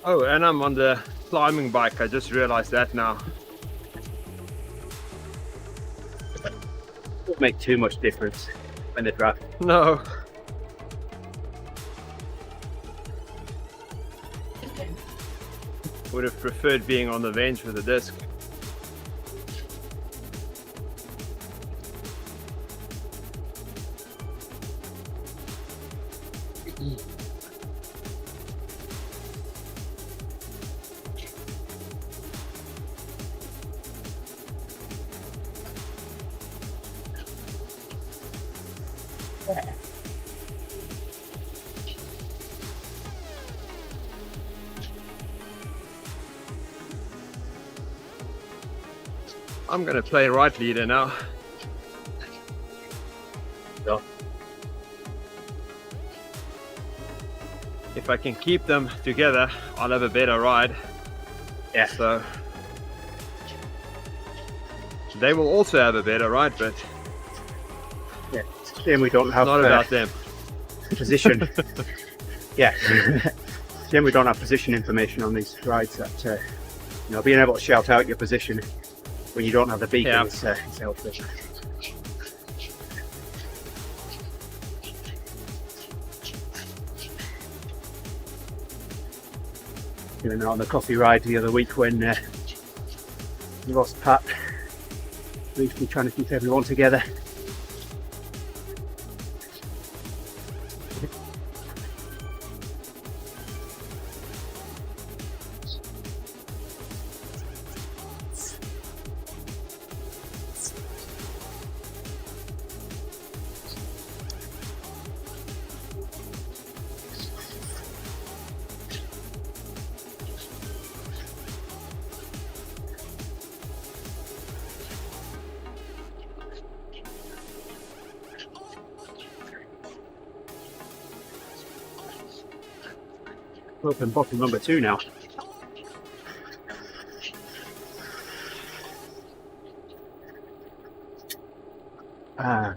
Oh, and I'm on the climbing bike. I just realized that now. Won't make too much difference when they drive. No. Would have preferred being on the bench with a disc. I'm gonna play right leader now. Yeah. If I can keep them together, I'll have a better ride. Yeah. So they will also have a better ride, but Yeah. It's a shame we don't have not about them. position. Yeah. Shame we don't have position information on these rides. That you know, being able to shout out your position when you don't have the beacon Yeah. is helpful. Doing that on the coffee ride the other week when we lost Pat. Briefly trying to keep everyone together. Open bottle number 2 now. Ah.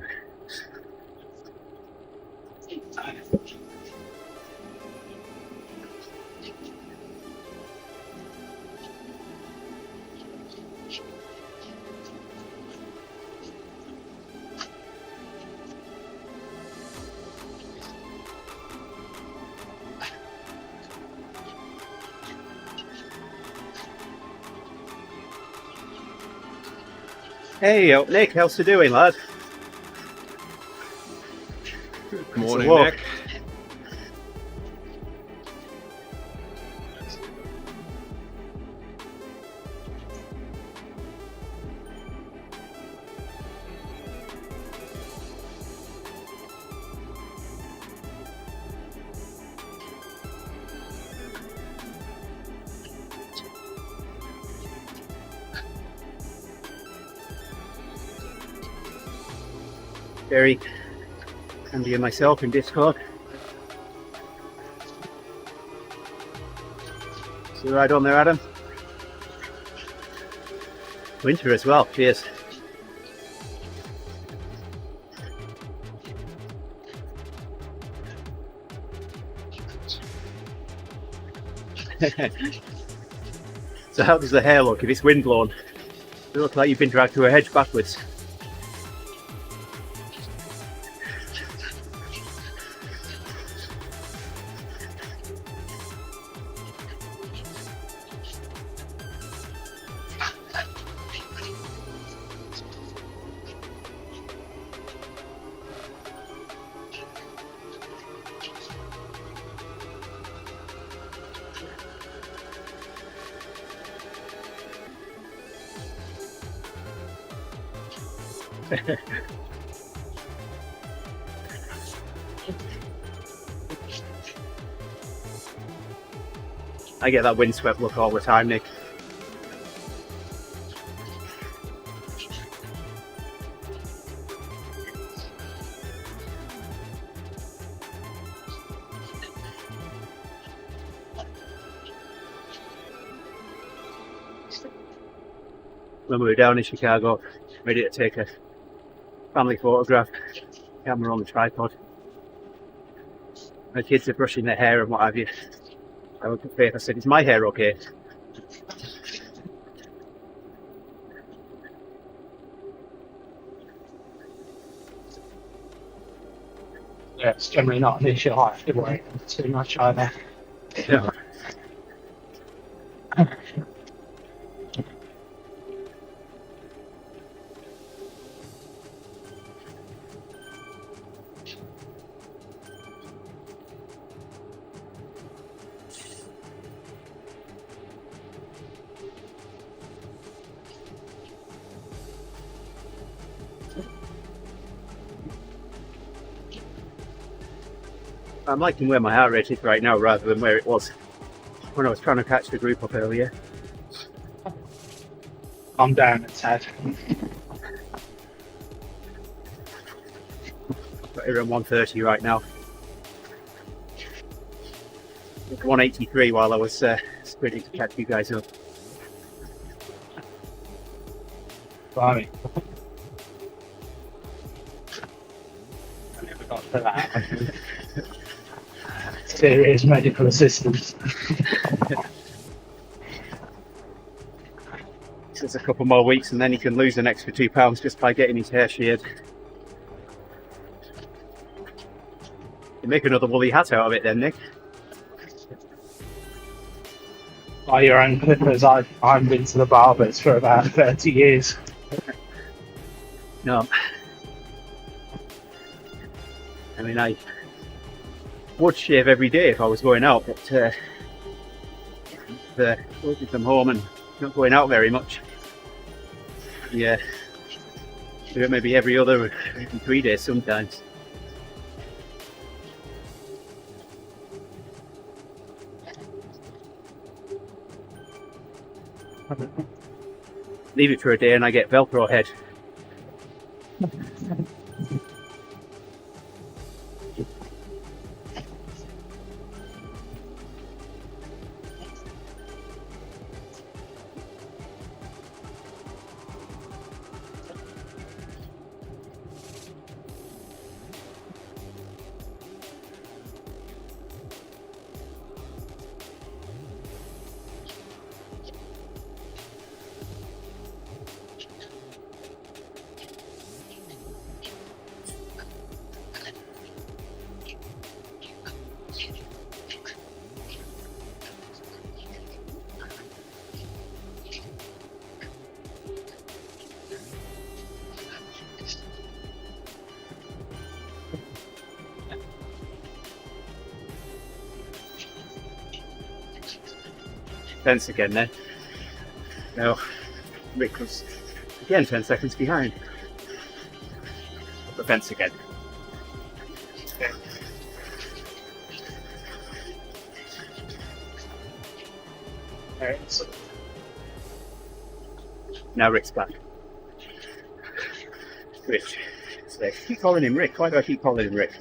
Hey, Nick, how's it doing, lad? Morning, walk. Nick. Jerry, Andy and myself in Discord. So right on there, Adam. Winter as well, cheers. So how does the hair look if it's windblown? Does it look like you've been dragged through a hedge backwards? I get that windswept look all the time, Nick. When we were down in Chicago, ready to take a family photograph, camera on the tripod. My kids are brushing their hair and what have you. I looked at Faith, I said, "Is my hair okay?" Yeah, it's generally not an issue. I have to worry too much either. Yeah. I'm liking where my heart rate is right now rather than where it was when I was trying to catch the group up earlier. I'm down a tad. Got around 130 right now. 183 while I was sprinting to catch you guys up. Blimey. I never got to that. Serious medical assistance. Just a couple more weeks and then he can lose an extra 2 pounds just by getting his hair sheared. You make another woolly hat out of it then, Nick. By your own clippers, I've been to the barbers for about 30 years. No. I mean, I would shave every day if I was going out, but working from home and not going out very much. Yeah, do it maybe every other, every 3 days sometimes. Leave it for a day and I get Velcro head. Fence again then. No, Rick was again 10 seconds behind. The fence again. Right. Now Rick's back. Rich. I keep calling him Rick. Why do I keep calling him Rick?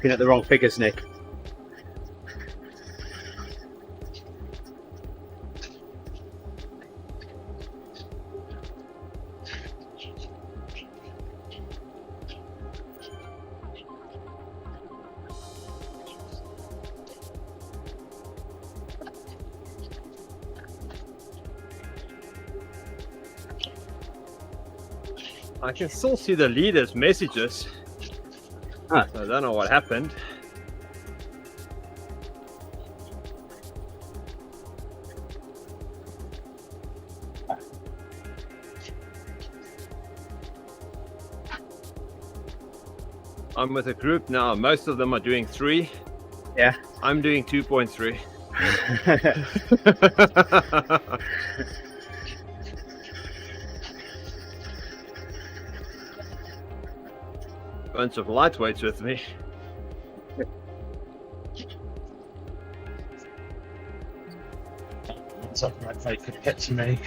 Looking at the wrong figures, Nick. I can still see the leader's messages. Ah. So I don't know what happened. I'm with a group now. Most of them are doing 3. Yeah. I'm doing 2.3. Bunch of lightweights with me. Something like they could get to me.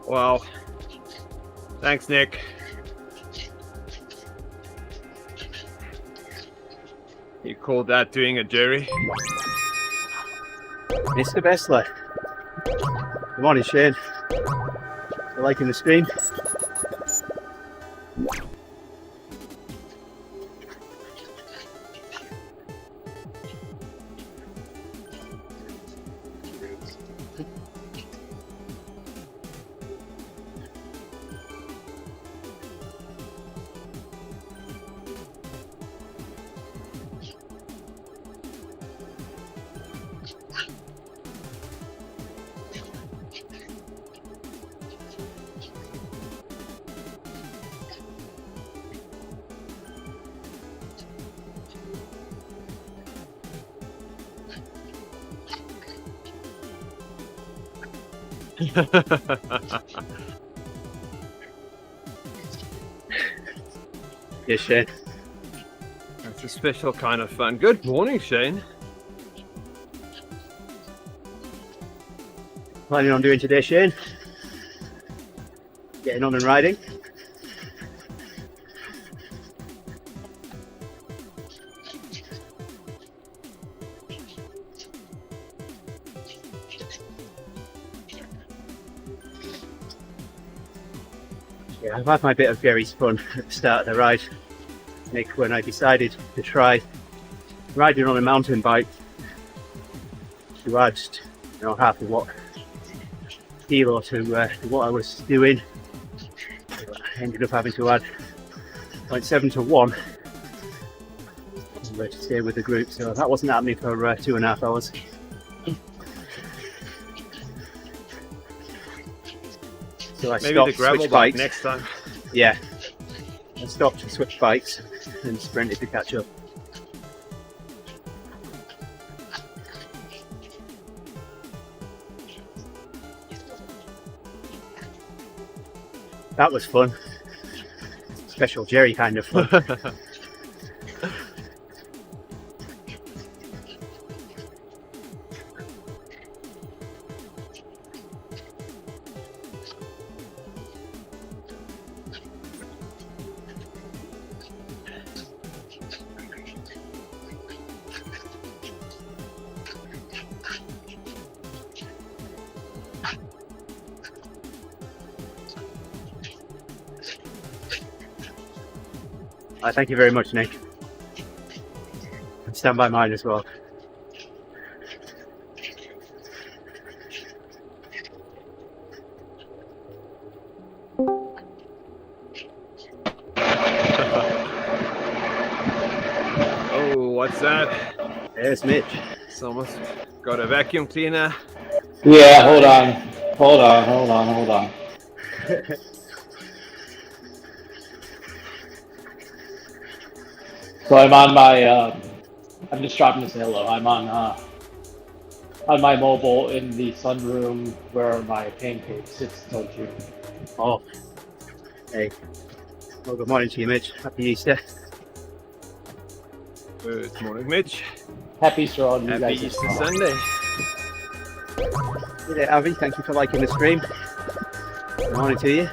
Wow. Thanks, Nick. You called that doing a Jerry? Mr. Bessler. Good morning, Shane. You liking the stream? Yes, Shane. That's a special kind of fun. Good morning, Shane. Planning on doing today, Shane? Getting on and riding? Yeah, I've had my bit of Jerry's fun at the start of the ride, Nick, when I decided to try riding on a mountain bike to add, half of what kilo to what I was doing. I ended up having to add 0.7 to 1 to stay with the group, so that wasn't happening for 2.5 hours. So I Maybe stopped, the gravel switched bike bikes. next time. Yeah, I stopped to switch bikes and sprinted to catch up. That was fun. Special Jerry kind of fun. I thank you very much, Nick. And stand by mine as well. Oh, what's that? There's Mitch. Someone's got a vacuum cleaner. Yeah, hold on. So I'm on my, I'm just dropping to say hello. I'm on my mobile in the sunroom where my pancake sits till June. Oh, hey. Well, good morning to you, Mitch. Happy Easter. Good morning, Mitch. Happy Easter on you Happy guys. Easter as well. Sunday. Hey there, Avi. Thank you for liking the stream. Good morning to you.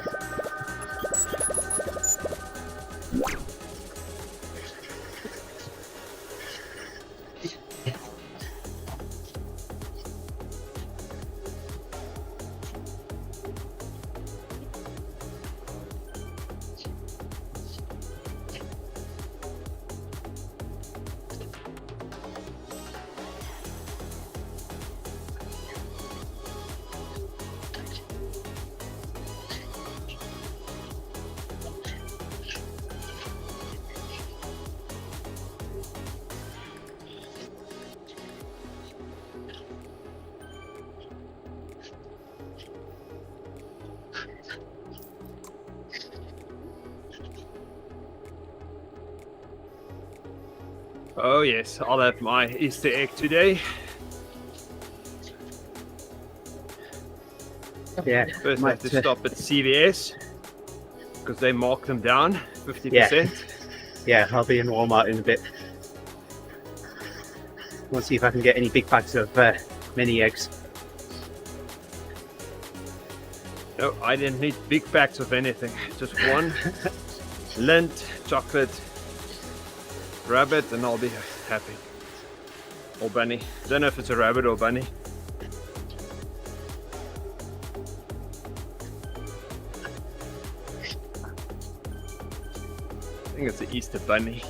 Oh yes, I'll have my Easter egg today. Yeah. First I might, have to stop at CVS because they mark them down 50%. Yeah, I'll be in Walmart in a bit. We'll see if I can get any big bags of mini eggs. No, I didn't need big packs of anything. Just one Lindt, chocolate, rabbit, and I'll be happy. Or bunny. Don't know if it's a rabbit or bunny. I think it's the Easter bunny.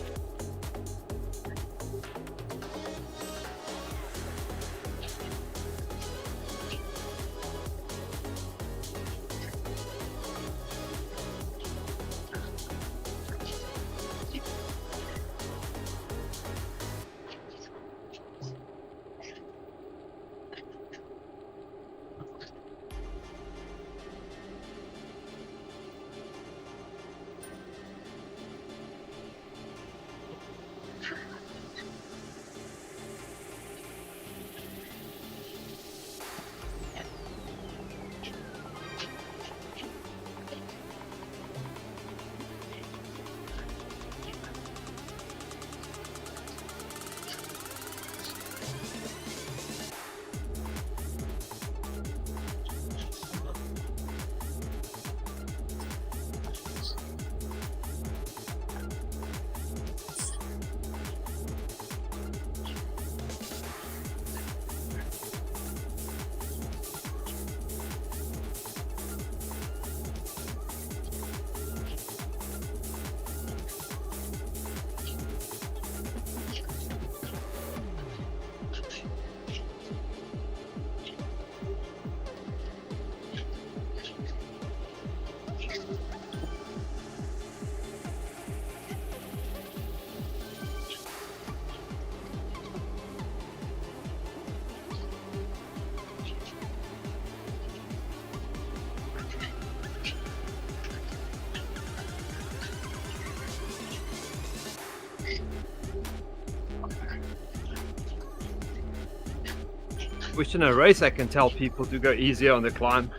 Wish in a race I can tell people to go easier on the climb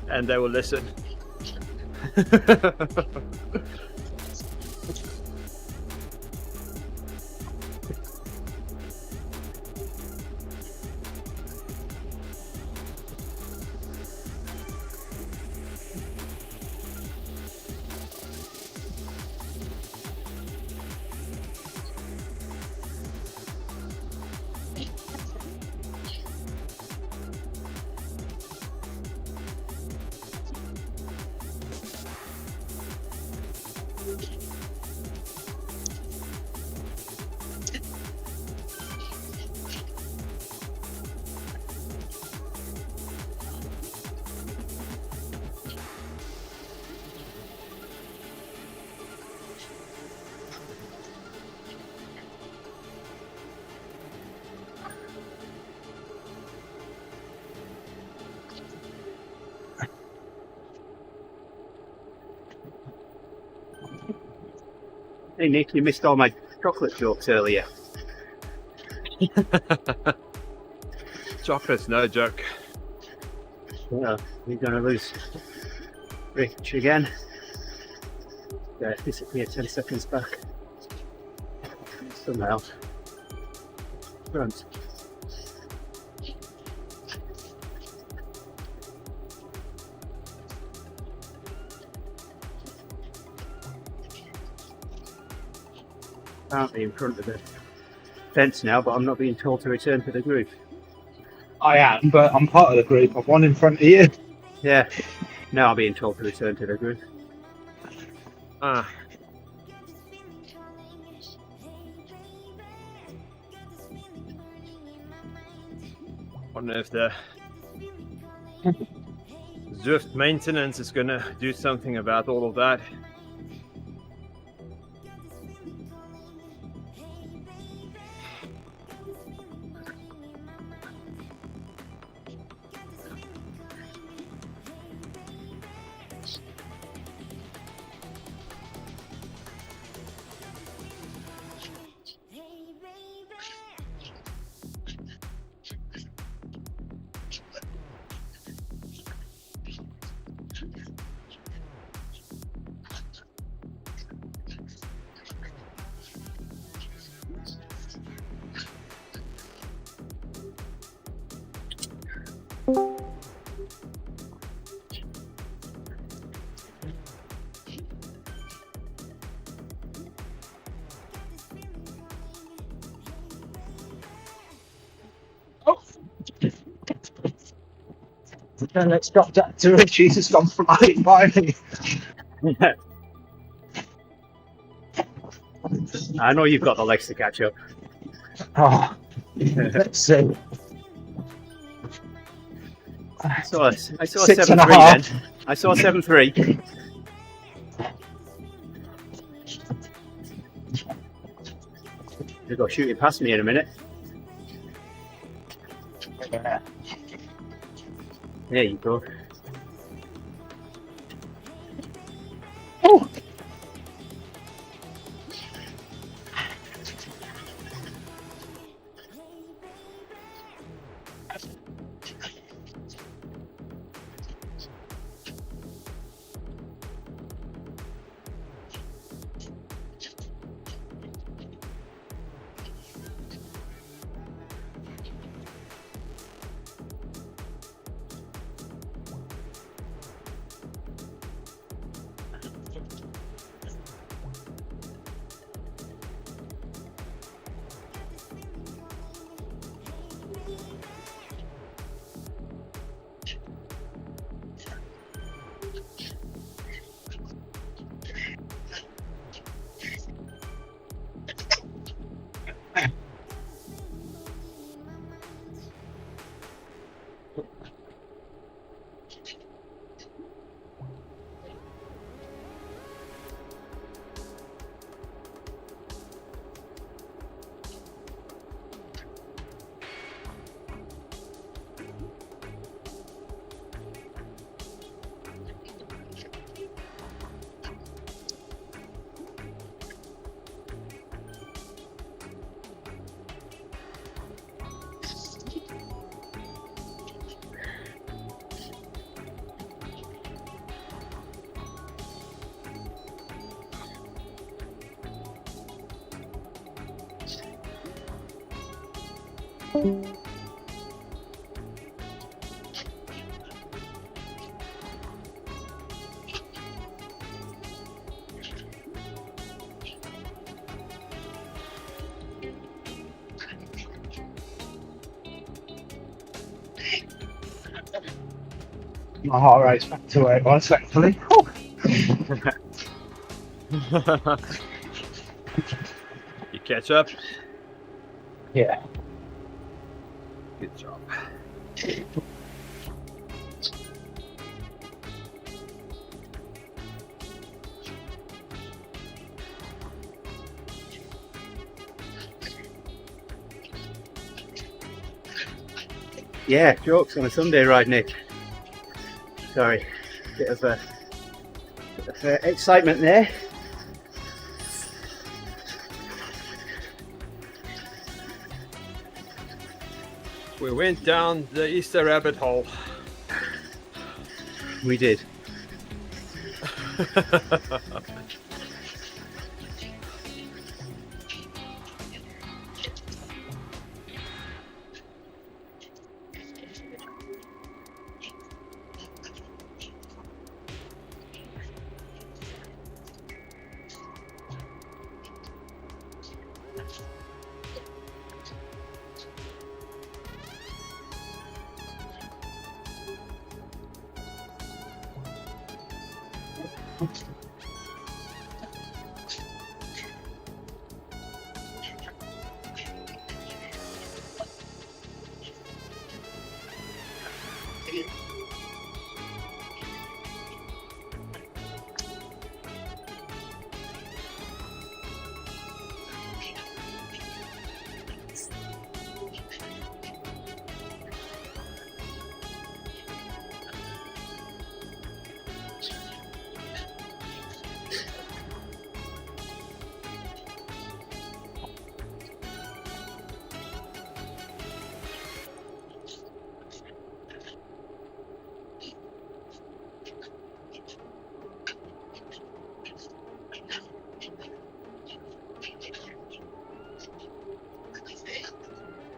and they will listen. Hey Nick, you missed all my chocolate jokes earlier. Chocolate's no joke. Yeah, you're gonna lose Rich again. Disappear 10 seconds back. Somehow. Front. Apparently in front of the fence now, but I'm not being told to return to the group. I am, but I'm part of the group. I've one in front of you. Yeah, now I'm being told to return to the group. Ah, wonder if the Zwift maintenance is gonna do something about all of that. And let's drop that to it. Jesus, gone flying by me. I know you've got the legs to catch up. Oh, let's see. I saw a 6.5. 7-3 then. I saw a 7-3. You'll go shooting past me in a minute. Yeah. There you go. Oh. My heart rate's back to where it was, thankfully. You catch up? Yeah. Good job. Yeah, jokes on a Sunday ride, Nick. Sorry, bit of excitement there. We went down the Easter rabbit hole. We did.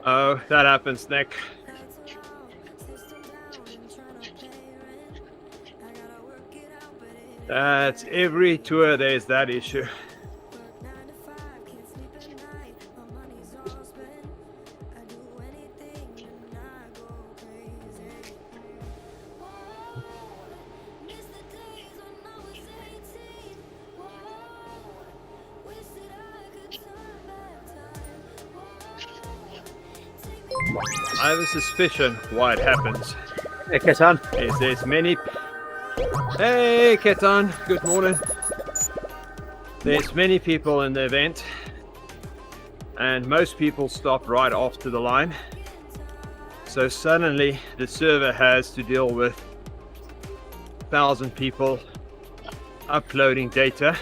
Oh, that happens, Nick. That's every tour, there's that issue. I have a suspicion why it happens. Hey, Ketan. Is there's many... Hey, Ketan, good morning. There's many people in the event, and most people stop right after the line. So suddenly the server has to deal with 1,000 people uploading data.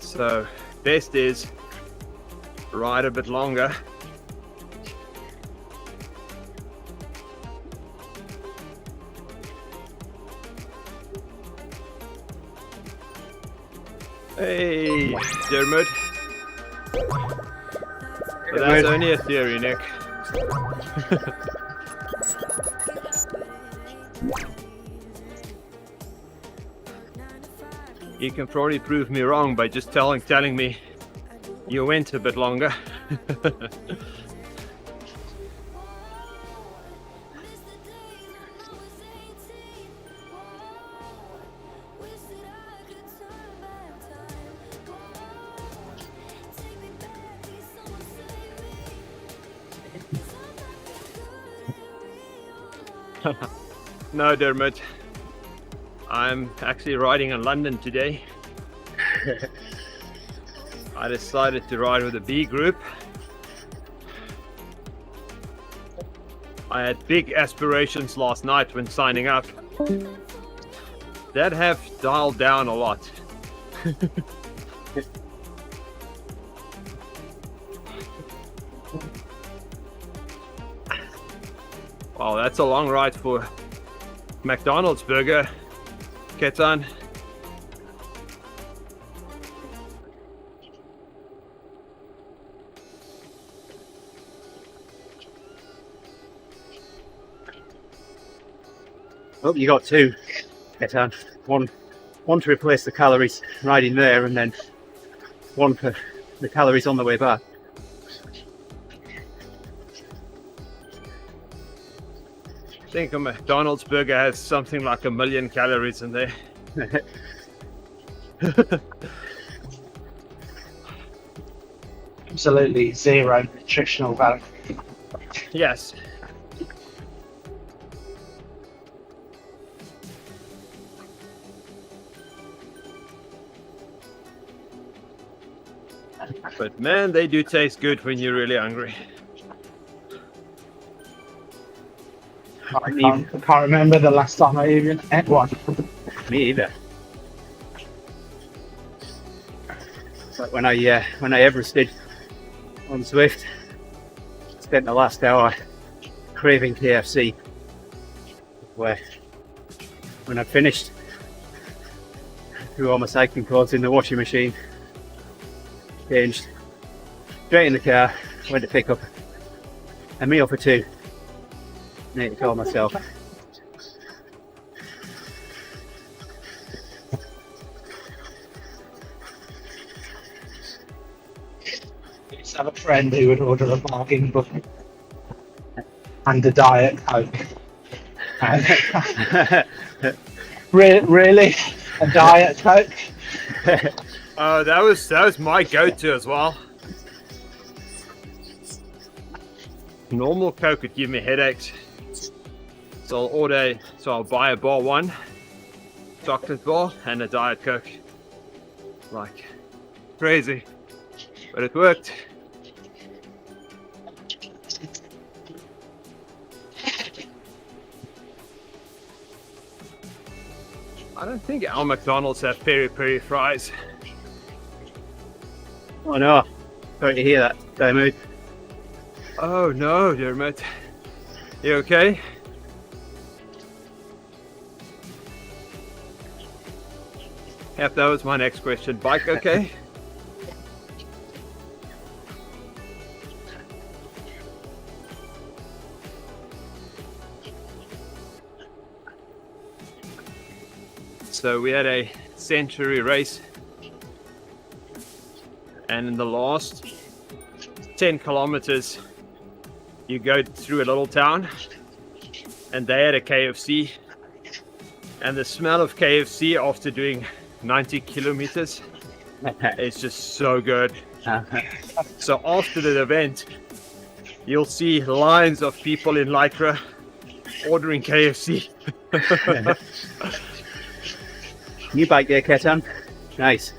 So best is ride a bit longer. Hey, Dermot. But that's only a theory, Nick. You can probably prove me wrong by just telling me you went a bit longer. No, Dermot. I'm actually riding in London today. I decided to ride with a B group. I had big aspirations last night when signing up. That have dialed down a lot. Wow, that's a long ride for McDonald's burger, Ketan. Oh, you got two, Ketan. One to replace the calories riding there, and then one for the calories on the way back. I think a McDonald's burger has something like 1 million calories in there. Absolutely zero nutritional value. Yes. But man, they do taste good when you're really hungry. I can't remember the last time I even ate one. Me either. It's like when I Everested on Zwift. spent the last hour craving KFC, where when I finished, threw all my cycling clothes in the washing machine, changed, straight in the car, went to pick up a meal for two, and ate it all myself. I used to have a friend who would order a bargain book and a Diet Coke. And really? A Diet Coke? Oh, that was my go-to as well. Normal Coke would give me headaches, so I'll buy a bar one, chocolate bar, and a Diet Coke. Like crazy, but it worked. I don't think our McDonald's have peri-peri fries. Oh no, sorry to hear that, Dermot. Oh no, Dermot. You okay? Yep, that was my next question. Bike okay? So we had a Century race, and in the last 10 kilometers you go through a little town, and they had a KFC, and the smell of KFC after doing 90 kilometers is just so good. So after the event you'll see lines of people in Lycra ordering KFC. New bike there, Ketan. Nice.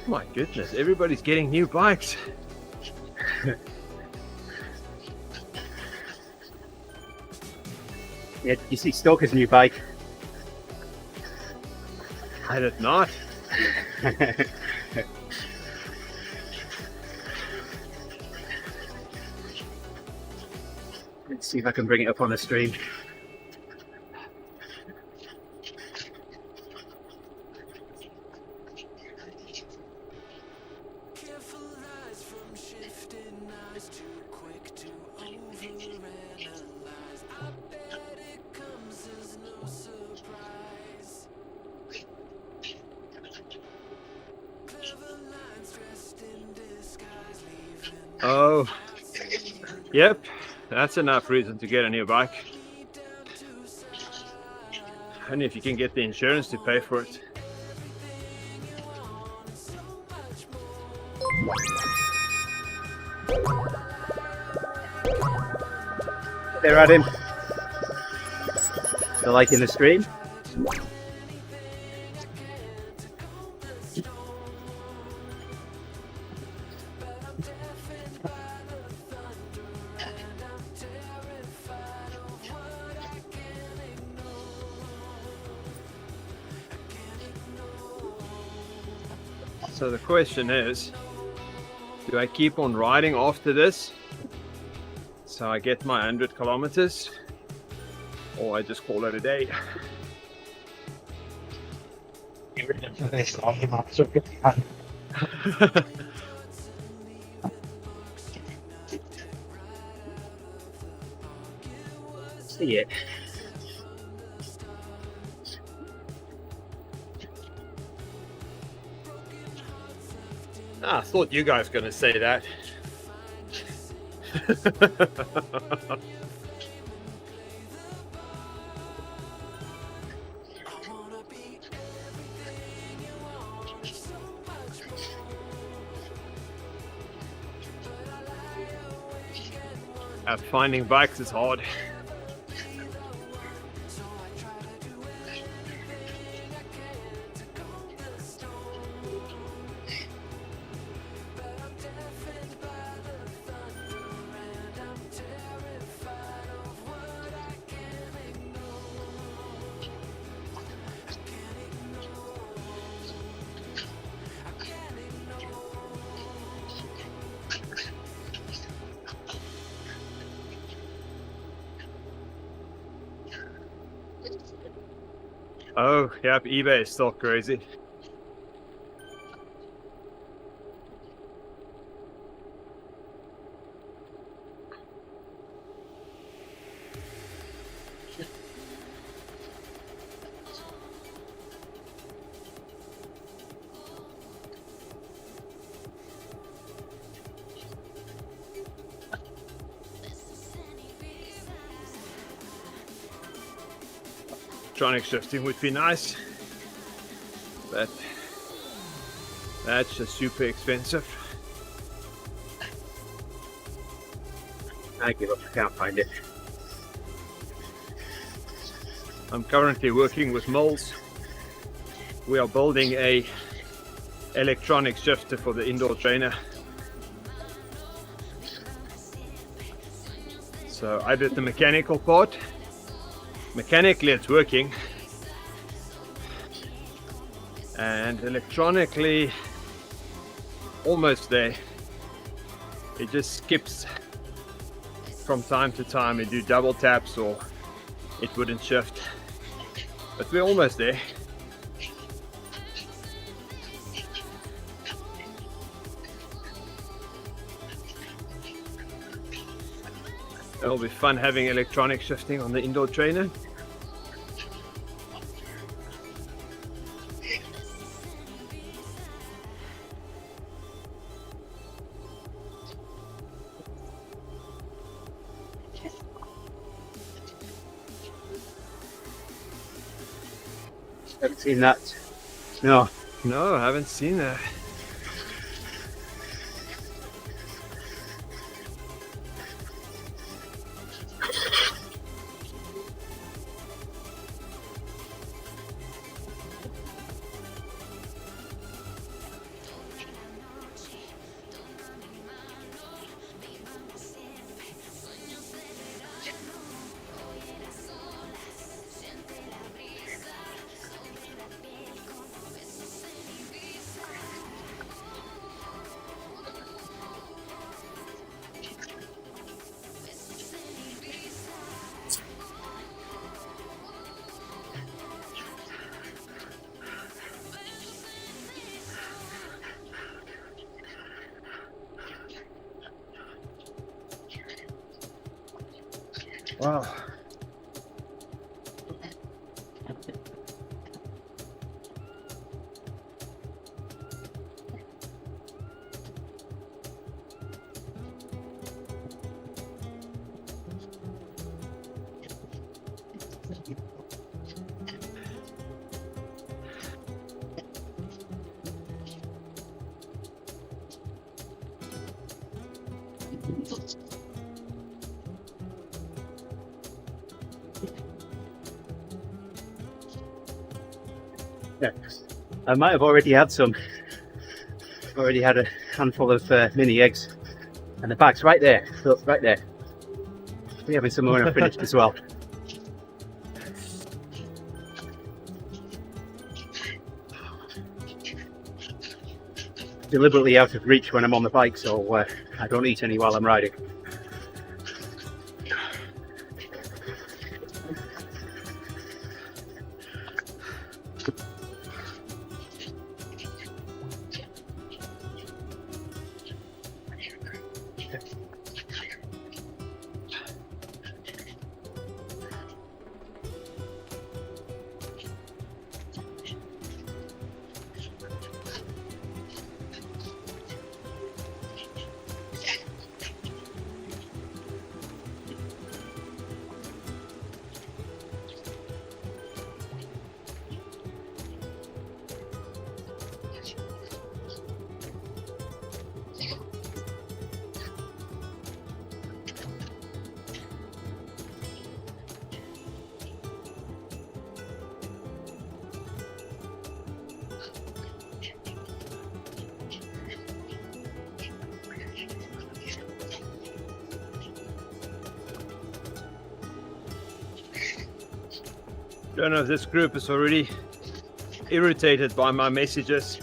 My goodness, everybody's getting new bikes. Yeah, you see Stoker's new bike. I did not. Let's see if I can bring it up on the stream. Oh, yep, that's enough reason to get a new bike. Only if you can get the insurance to pay for it. There, Adam. Still liking the stream? So the question is, do I keep on riding after this so I get my 100 kilometers, or I just call it a day? Get rid of this on him after a time. See it. Ah, I thought you guys were going to say that. Finding bikes is hard. Oh, yep, eBay is still crazy. Electronic shifting would be nice, but that's just super expensive. I give up. I can't find it. I'm currently working with Moles. We are building a electronic shifter for the indoor trainer. So I did the mechanical part. Mechanically it's working, and electronically almost there. It just skips from time to time and do double taps or it wouldn't shift, but we're almost there. It'll be fun having electronic shifting on the indoor trainer. Haven't seen that. No. No, I haven't seen that. Wow. Yeah. I might have already had some. Already had a handful of mini eggs, and the bag's right there. Look, right there. We're having some when I'm finished as well. Deliberately out of reach when I'm on the bike, so I don't eat any while I'm riding. Don't know if this group is already irritated by my messages.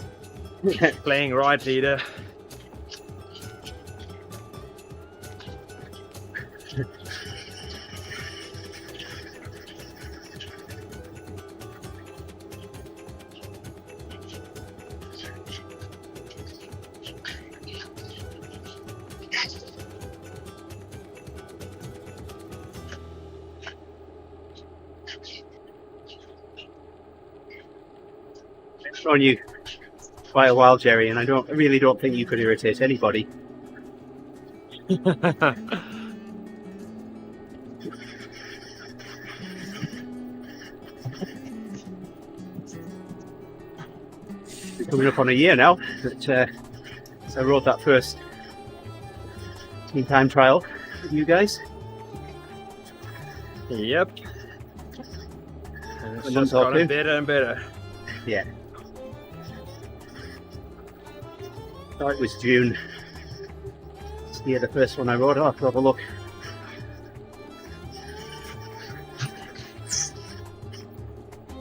Playing ride leader. I've known you quite a while, Jerry, and I really don't think you could irritate anybody. Coming up on a year now that I rode that first team time trial with you guys. Yep. And it's And just I'm gotten talking. better and better. Yeah. Oh, it was June. Yeah, the first one I rode. I'll have to have a look.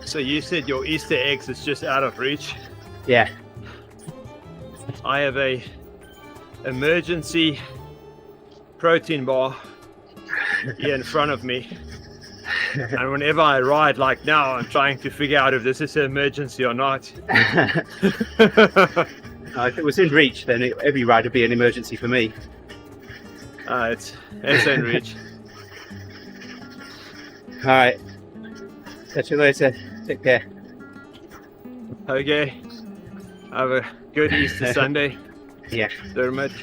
So you said your Easter eggs is just out of reach. Yeah. I have a emergency protein bar here in front of me. And whenever I ride like now, I'm trying to figure out if this is an emergency or not. If it was in reach, then every ride would be an emergency for me. It's in reach. All right. Catch you later. Take care. Okay. Have a good Easter Sunday, Yeah. Dermot.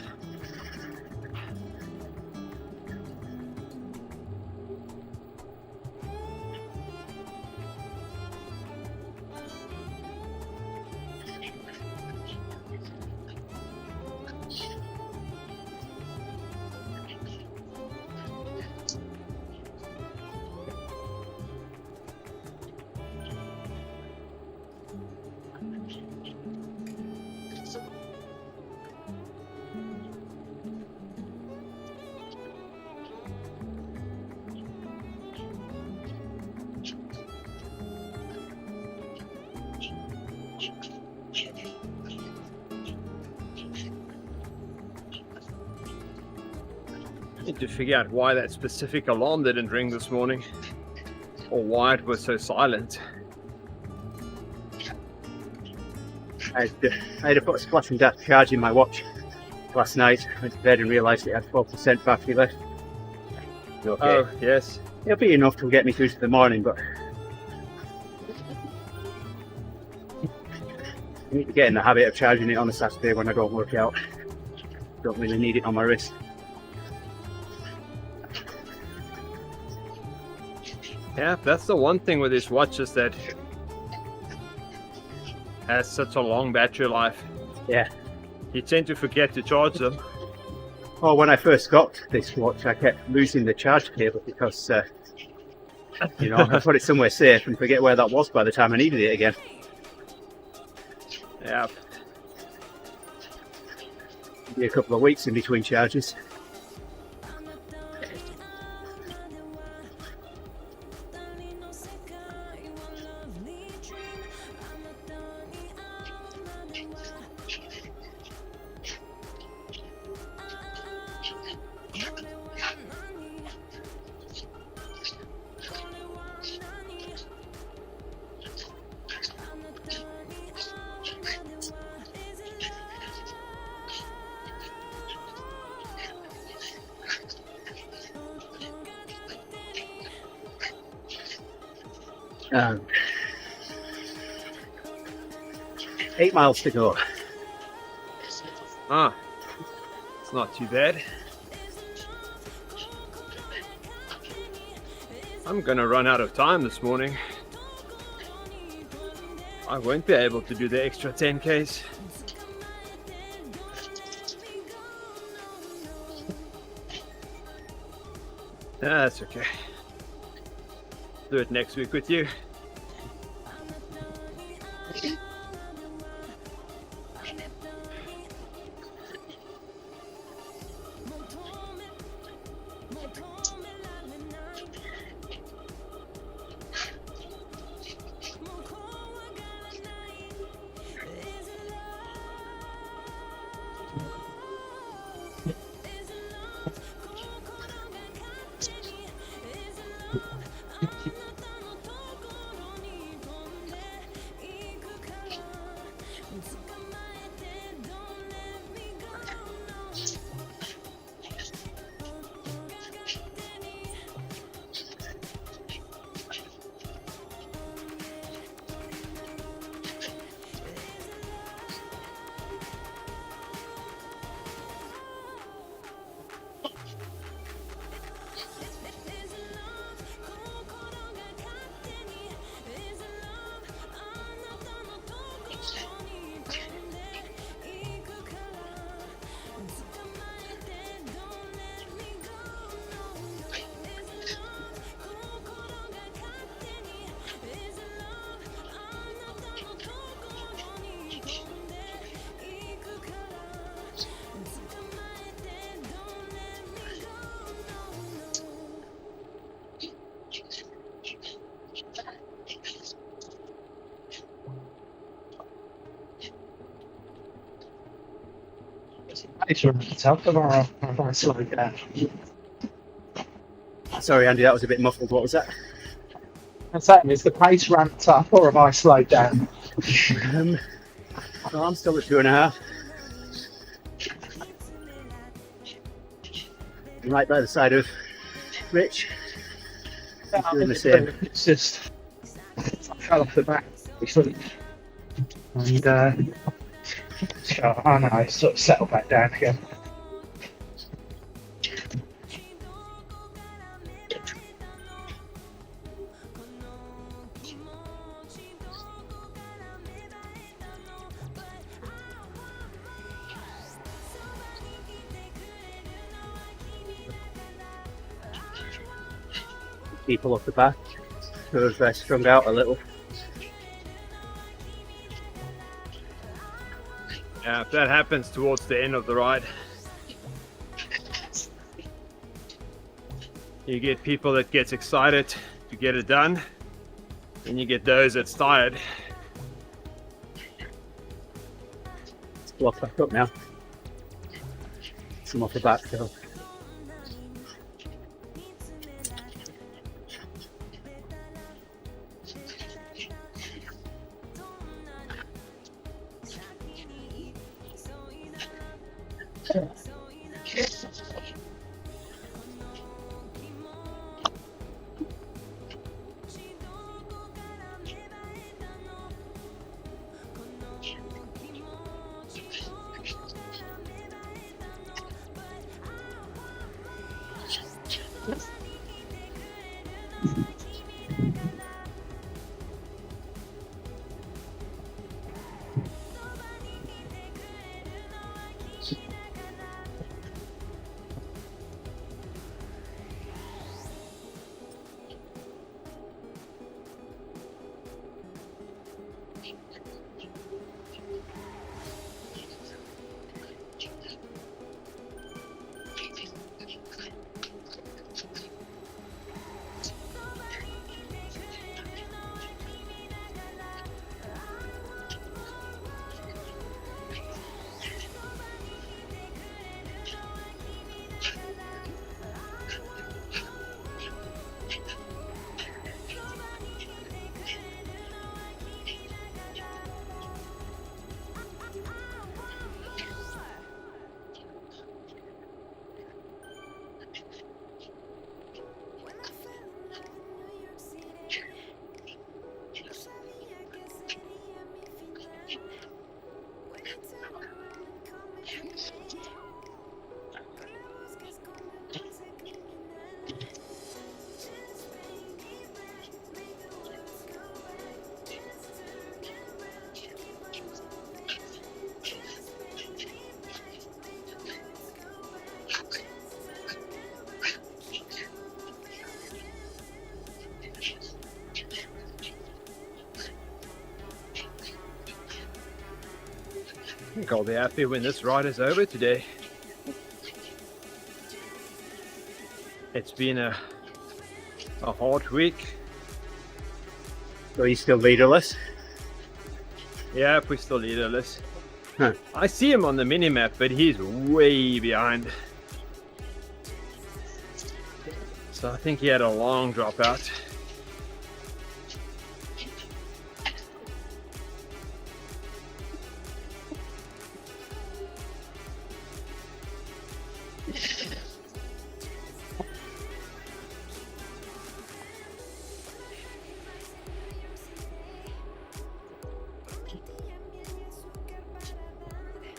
Need to figure out why that specific alarm didn't ring this morning, or why it was so silent. I had to put a splashing charge in my watch last night. I went to bed and realised it had 12% battery left. Okay. Oh, yes. It'll be enough to get me through to the morning, but I need to get in the habit of charging it on a Saturday when I don't work out. Don't really need it on my wrist. Yeah, that's the one thing with this watch, is that has such a long battery life. Yeah. You tend to forget to charge them. Oh, when I first got this watch, I kept losing the charge cable because, I put it somewhere safe and forget where that was by the time I needed it again. Yeah. Be a couple of weeks in between charges. Um, 8 miles to go. Ah, it's not too bad. I'm gonna run out of time this morning. I won't be able to do the extra 10Ks. That's okay. Do it next week with you. It's right up tomorrow. I slow down. Sorry, Andy, that was a bit muffled. What was that? I'm saying, is the pace ramped up or have I slowed down? Well, I'm still at 2.5. I'm right by the side of Rich. He's doing the same. It's just I fell off the back and so I know it's sort of settled back down again. People off the back who have strung out a little. Yeah, that happens towards the end of the ride. You get people that gets excited to get it done, and you get those that's tired. It's blocked back up now. Some off the back though. I think I'll be happy when this ride is over today. It's been a hard week. So he's still leaderless. Yeah, we're still leaderless. Huh. I see him on the mini-map, but he's way behind. So I think he had a long dropout.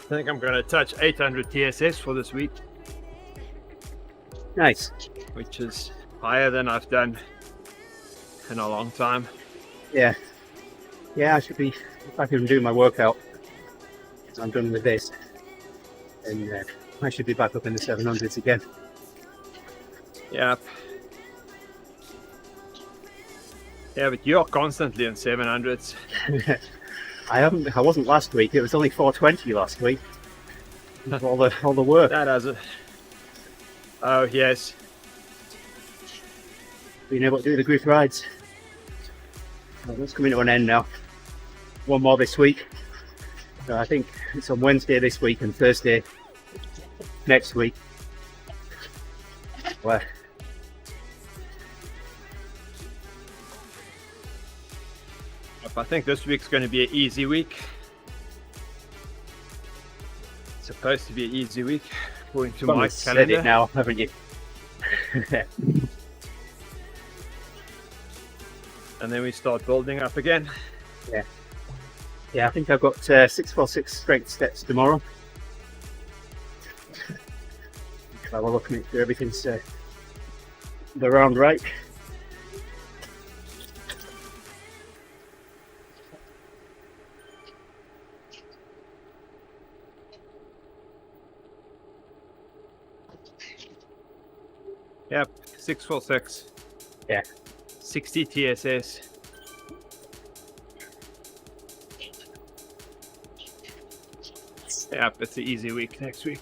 I think I'm going to touch 800 TSS for this week, Nice. which is higher than I've done in a long time. Yeah. Yeah, I should be back and doing my workout. I'm done with this. And I should be back up in the 700s again. Yep. Yeah, but you're constantly in 700s. I wasn't last week. It was only 420 last week. All the work. That has it. Oh, yes. Being able to do the group rides. Well, that's coming to an end now. One more this week. So I think it's on Wednesday this week and Thursday next week. Well, I think this week's going to be an easy week. It's supposed to be an easy week, according to my said calendar. it now, haven't you? And then we start building up again. Yeah, I think I've got 646 straight steps tomorrow. So we're looking at everything's the round right. Yep, 646. Yeah. 60 TSS. Yep, it's an easy week next week.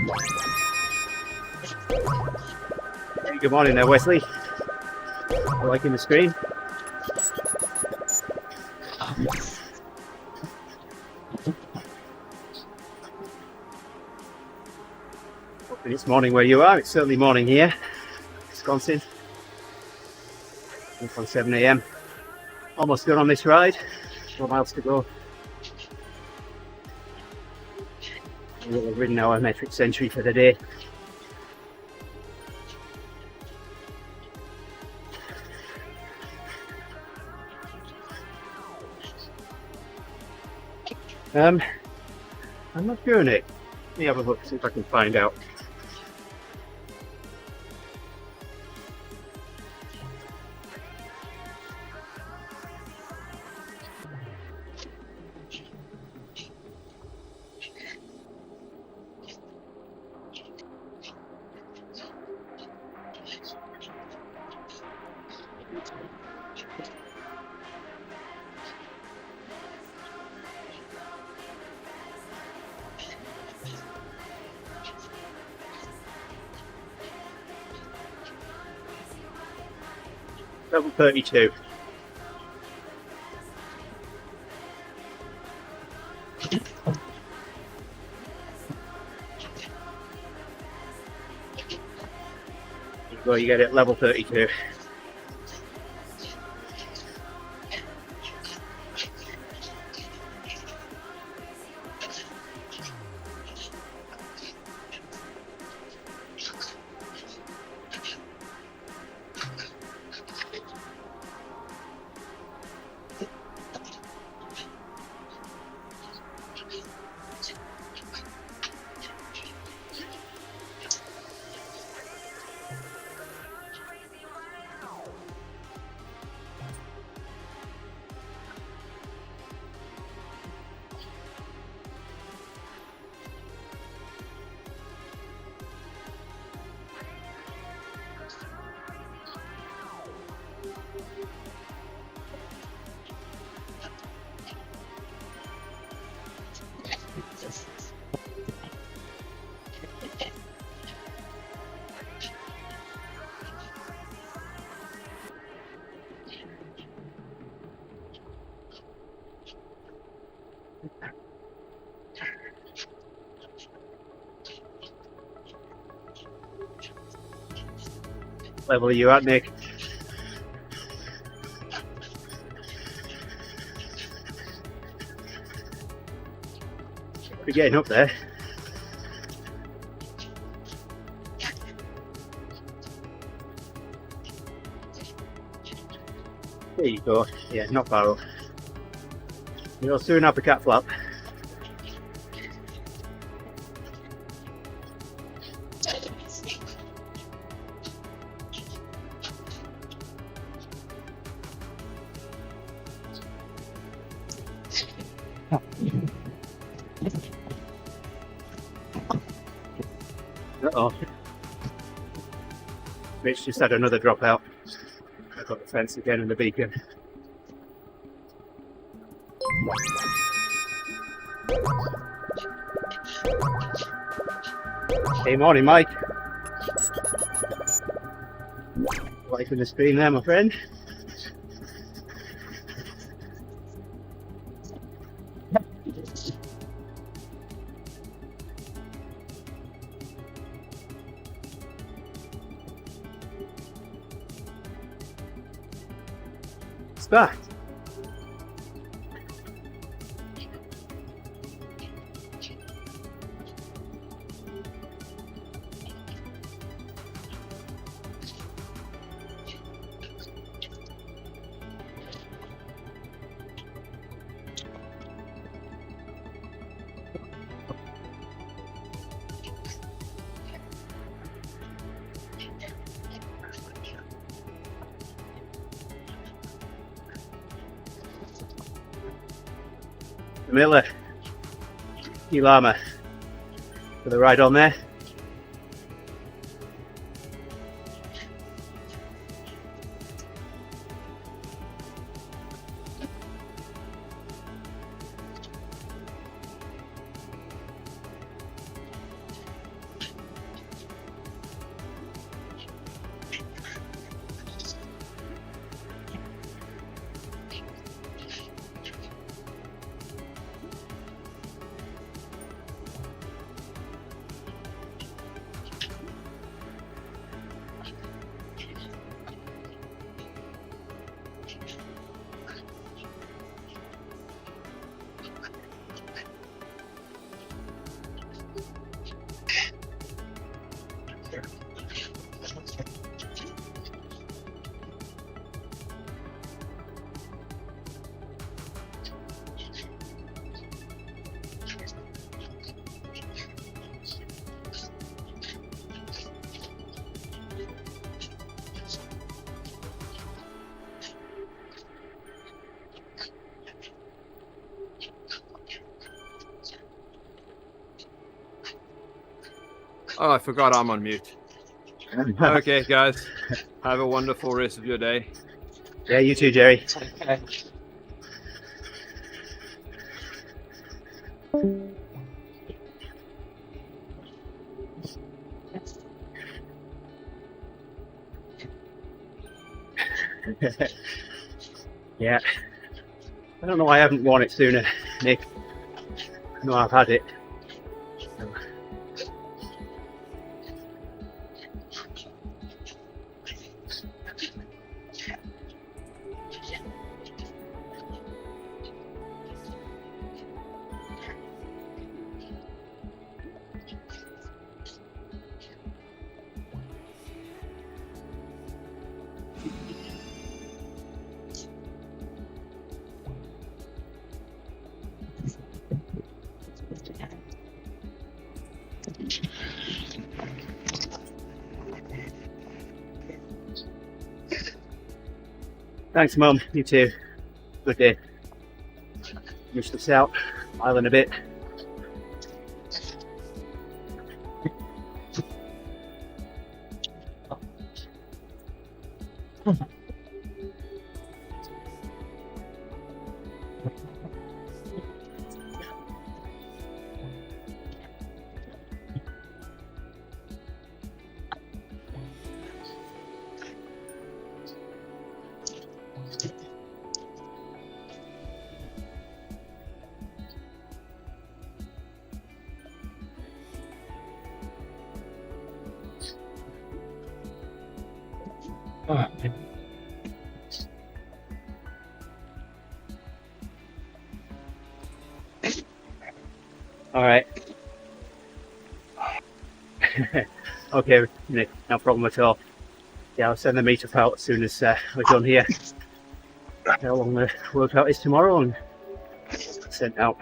Hey, good morning there, Wesley. Liking the screen? Hoping it's morning where you are. It's certainly morning here, Wisconsin. Up on 7 a.m. Almost done on this ride. 4 miles to go. We've ridden our metric century for the day. I'm not sure, Nick. Let me have a look, see if I can find out. Level 32. Well, you get it, level 32. Level are you at, Nick? We're getting up there. There you go. Yeah, not far off. You'll soon have a cat flap. Uh-oh. Mitch just had another dropout. I got the fence again and the beacon. Hey, morning, Mike. Liking the screen there, my friend. That. Miller, Lama for the ride on there. Oh, I forgot I'm on mute. Okay, guys. Have a wonderful rest of your day. Yeah, you too, Jerry. Okay. Yeah. I don't know why I haven't worn it sooner, Nick. No, I've had it. Thanks, Mum. You too. Good day. Miss this out. Island a bit. All right. Okay, Nick, no problem at all. Yeah, I'll send the meetup out as soon as we're done here. How long the workout is tomorrow and sent out.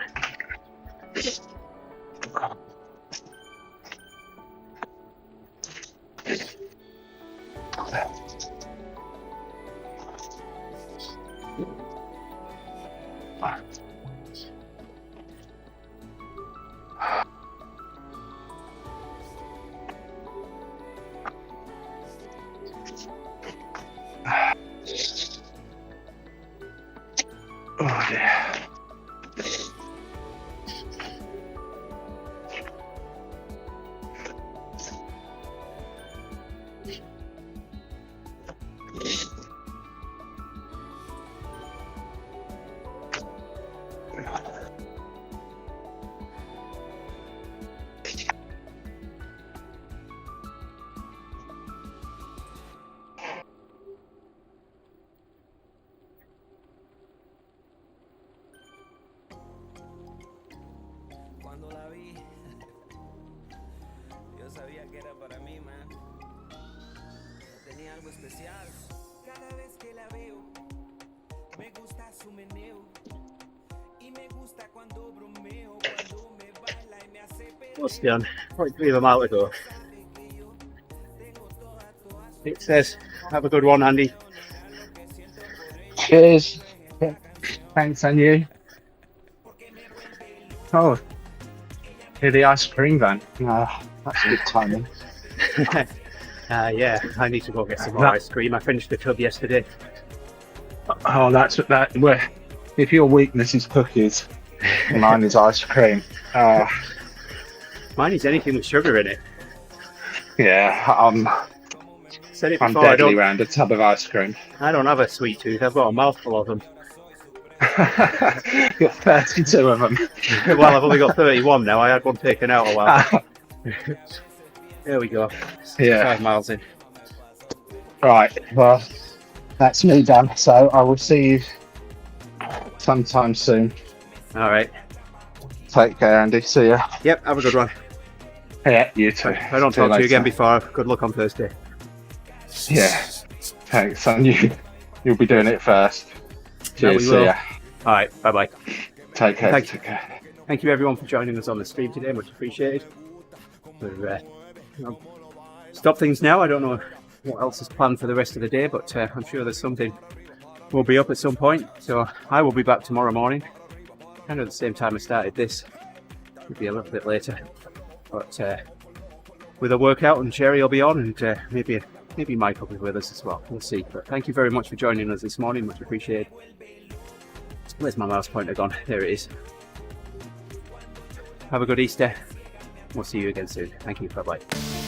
Oh dear. Cuando la vi, yo sabía que era para mí, man. Tenía algo especial. Cada vez que la veo, me gusta su meneo. Y me gusta cuando bromeo, cuando me baila y me hace What's done? Quite 3 of them out ago. It says, have a good one, Andy. Cheers. Thanks, and you. Oh, hear the ice cream van. That's good timing. Yeah, I need to go get some more That- ice cream. I finished the tub yesterday. Oh, that's that. Where if your weakness is cookies, mine is ice cream. Mine is anything with sugar in it. Yeah, Said it I'm before, deadly round a tub of ice cream. I don't have a sweet tooth. I've got a mouthful of them. Got 32 of them. Well, I've only got 31 now. I had one taken out a while. There we go. Yeah. 5 miles in. Right, well, that's me done. So I will see you sometime soon. All right. Take care, Andy. See ya. Yep. Have a good one. Yeah, you too. If I don't See you talk to you again later. before, good luck on Thursday. Yeah. Thanks, and you'll be doing it first. Yeah, we Cheers. will. See ya. All right. Bye bye. Take care. Thank you. Take care. Thank you everyone for joining us on the stream today. Much appreciated. We're, stop things now. I don't know what else is planned for the rest of the day, but I'm sure there's something. We'll be up at some point. So I will be back tomorrow morning. Kind of the same time I started this. It'll be a little bit later. But with a workout, and Jerry will be on, and maybe Mike will be with us as well. We'll see. But thank you very much for joining us this morning. Much appreciated. Where's my mouse pointer gone? There it is. Have a good Easter. We'll see you again soon. Thank you. Bye bye.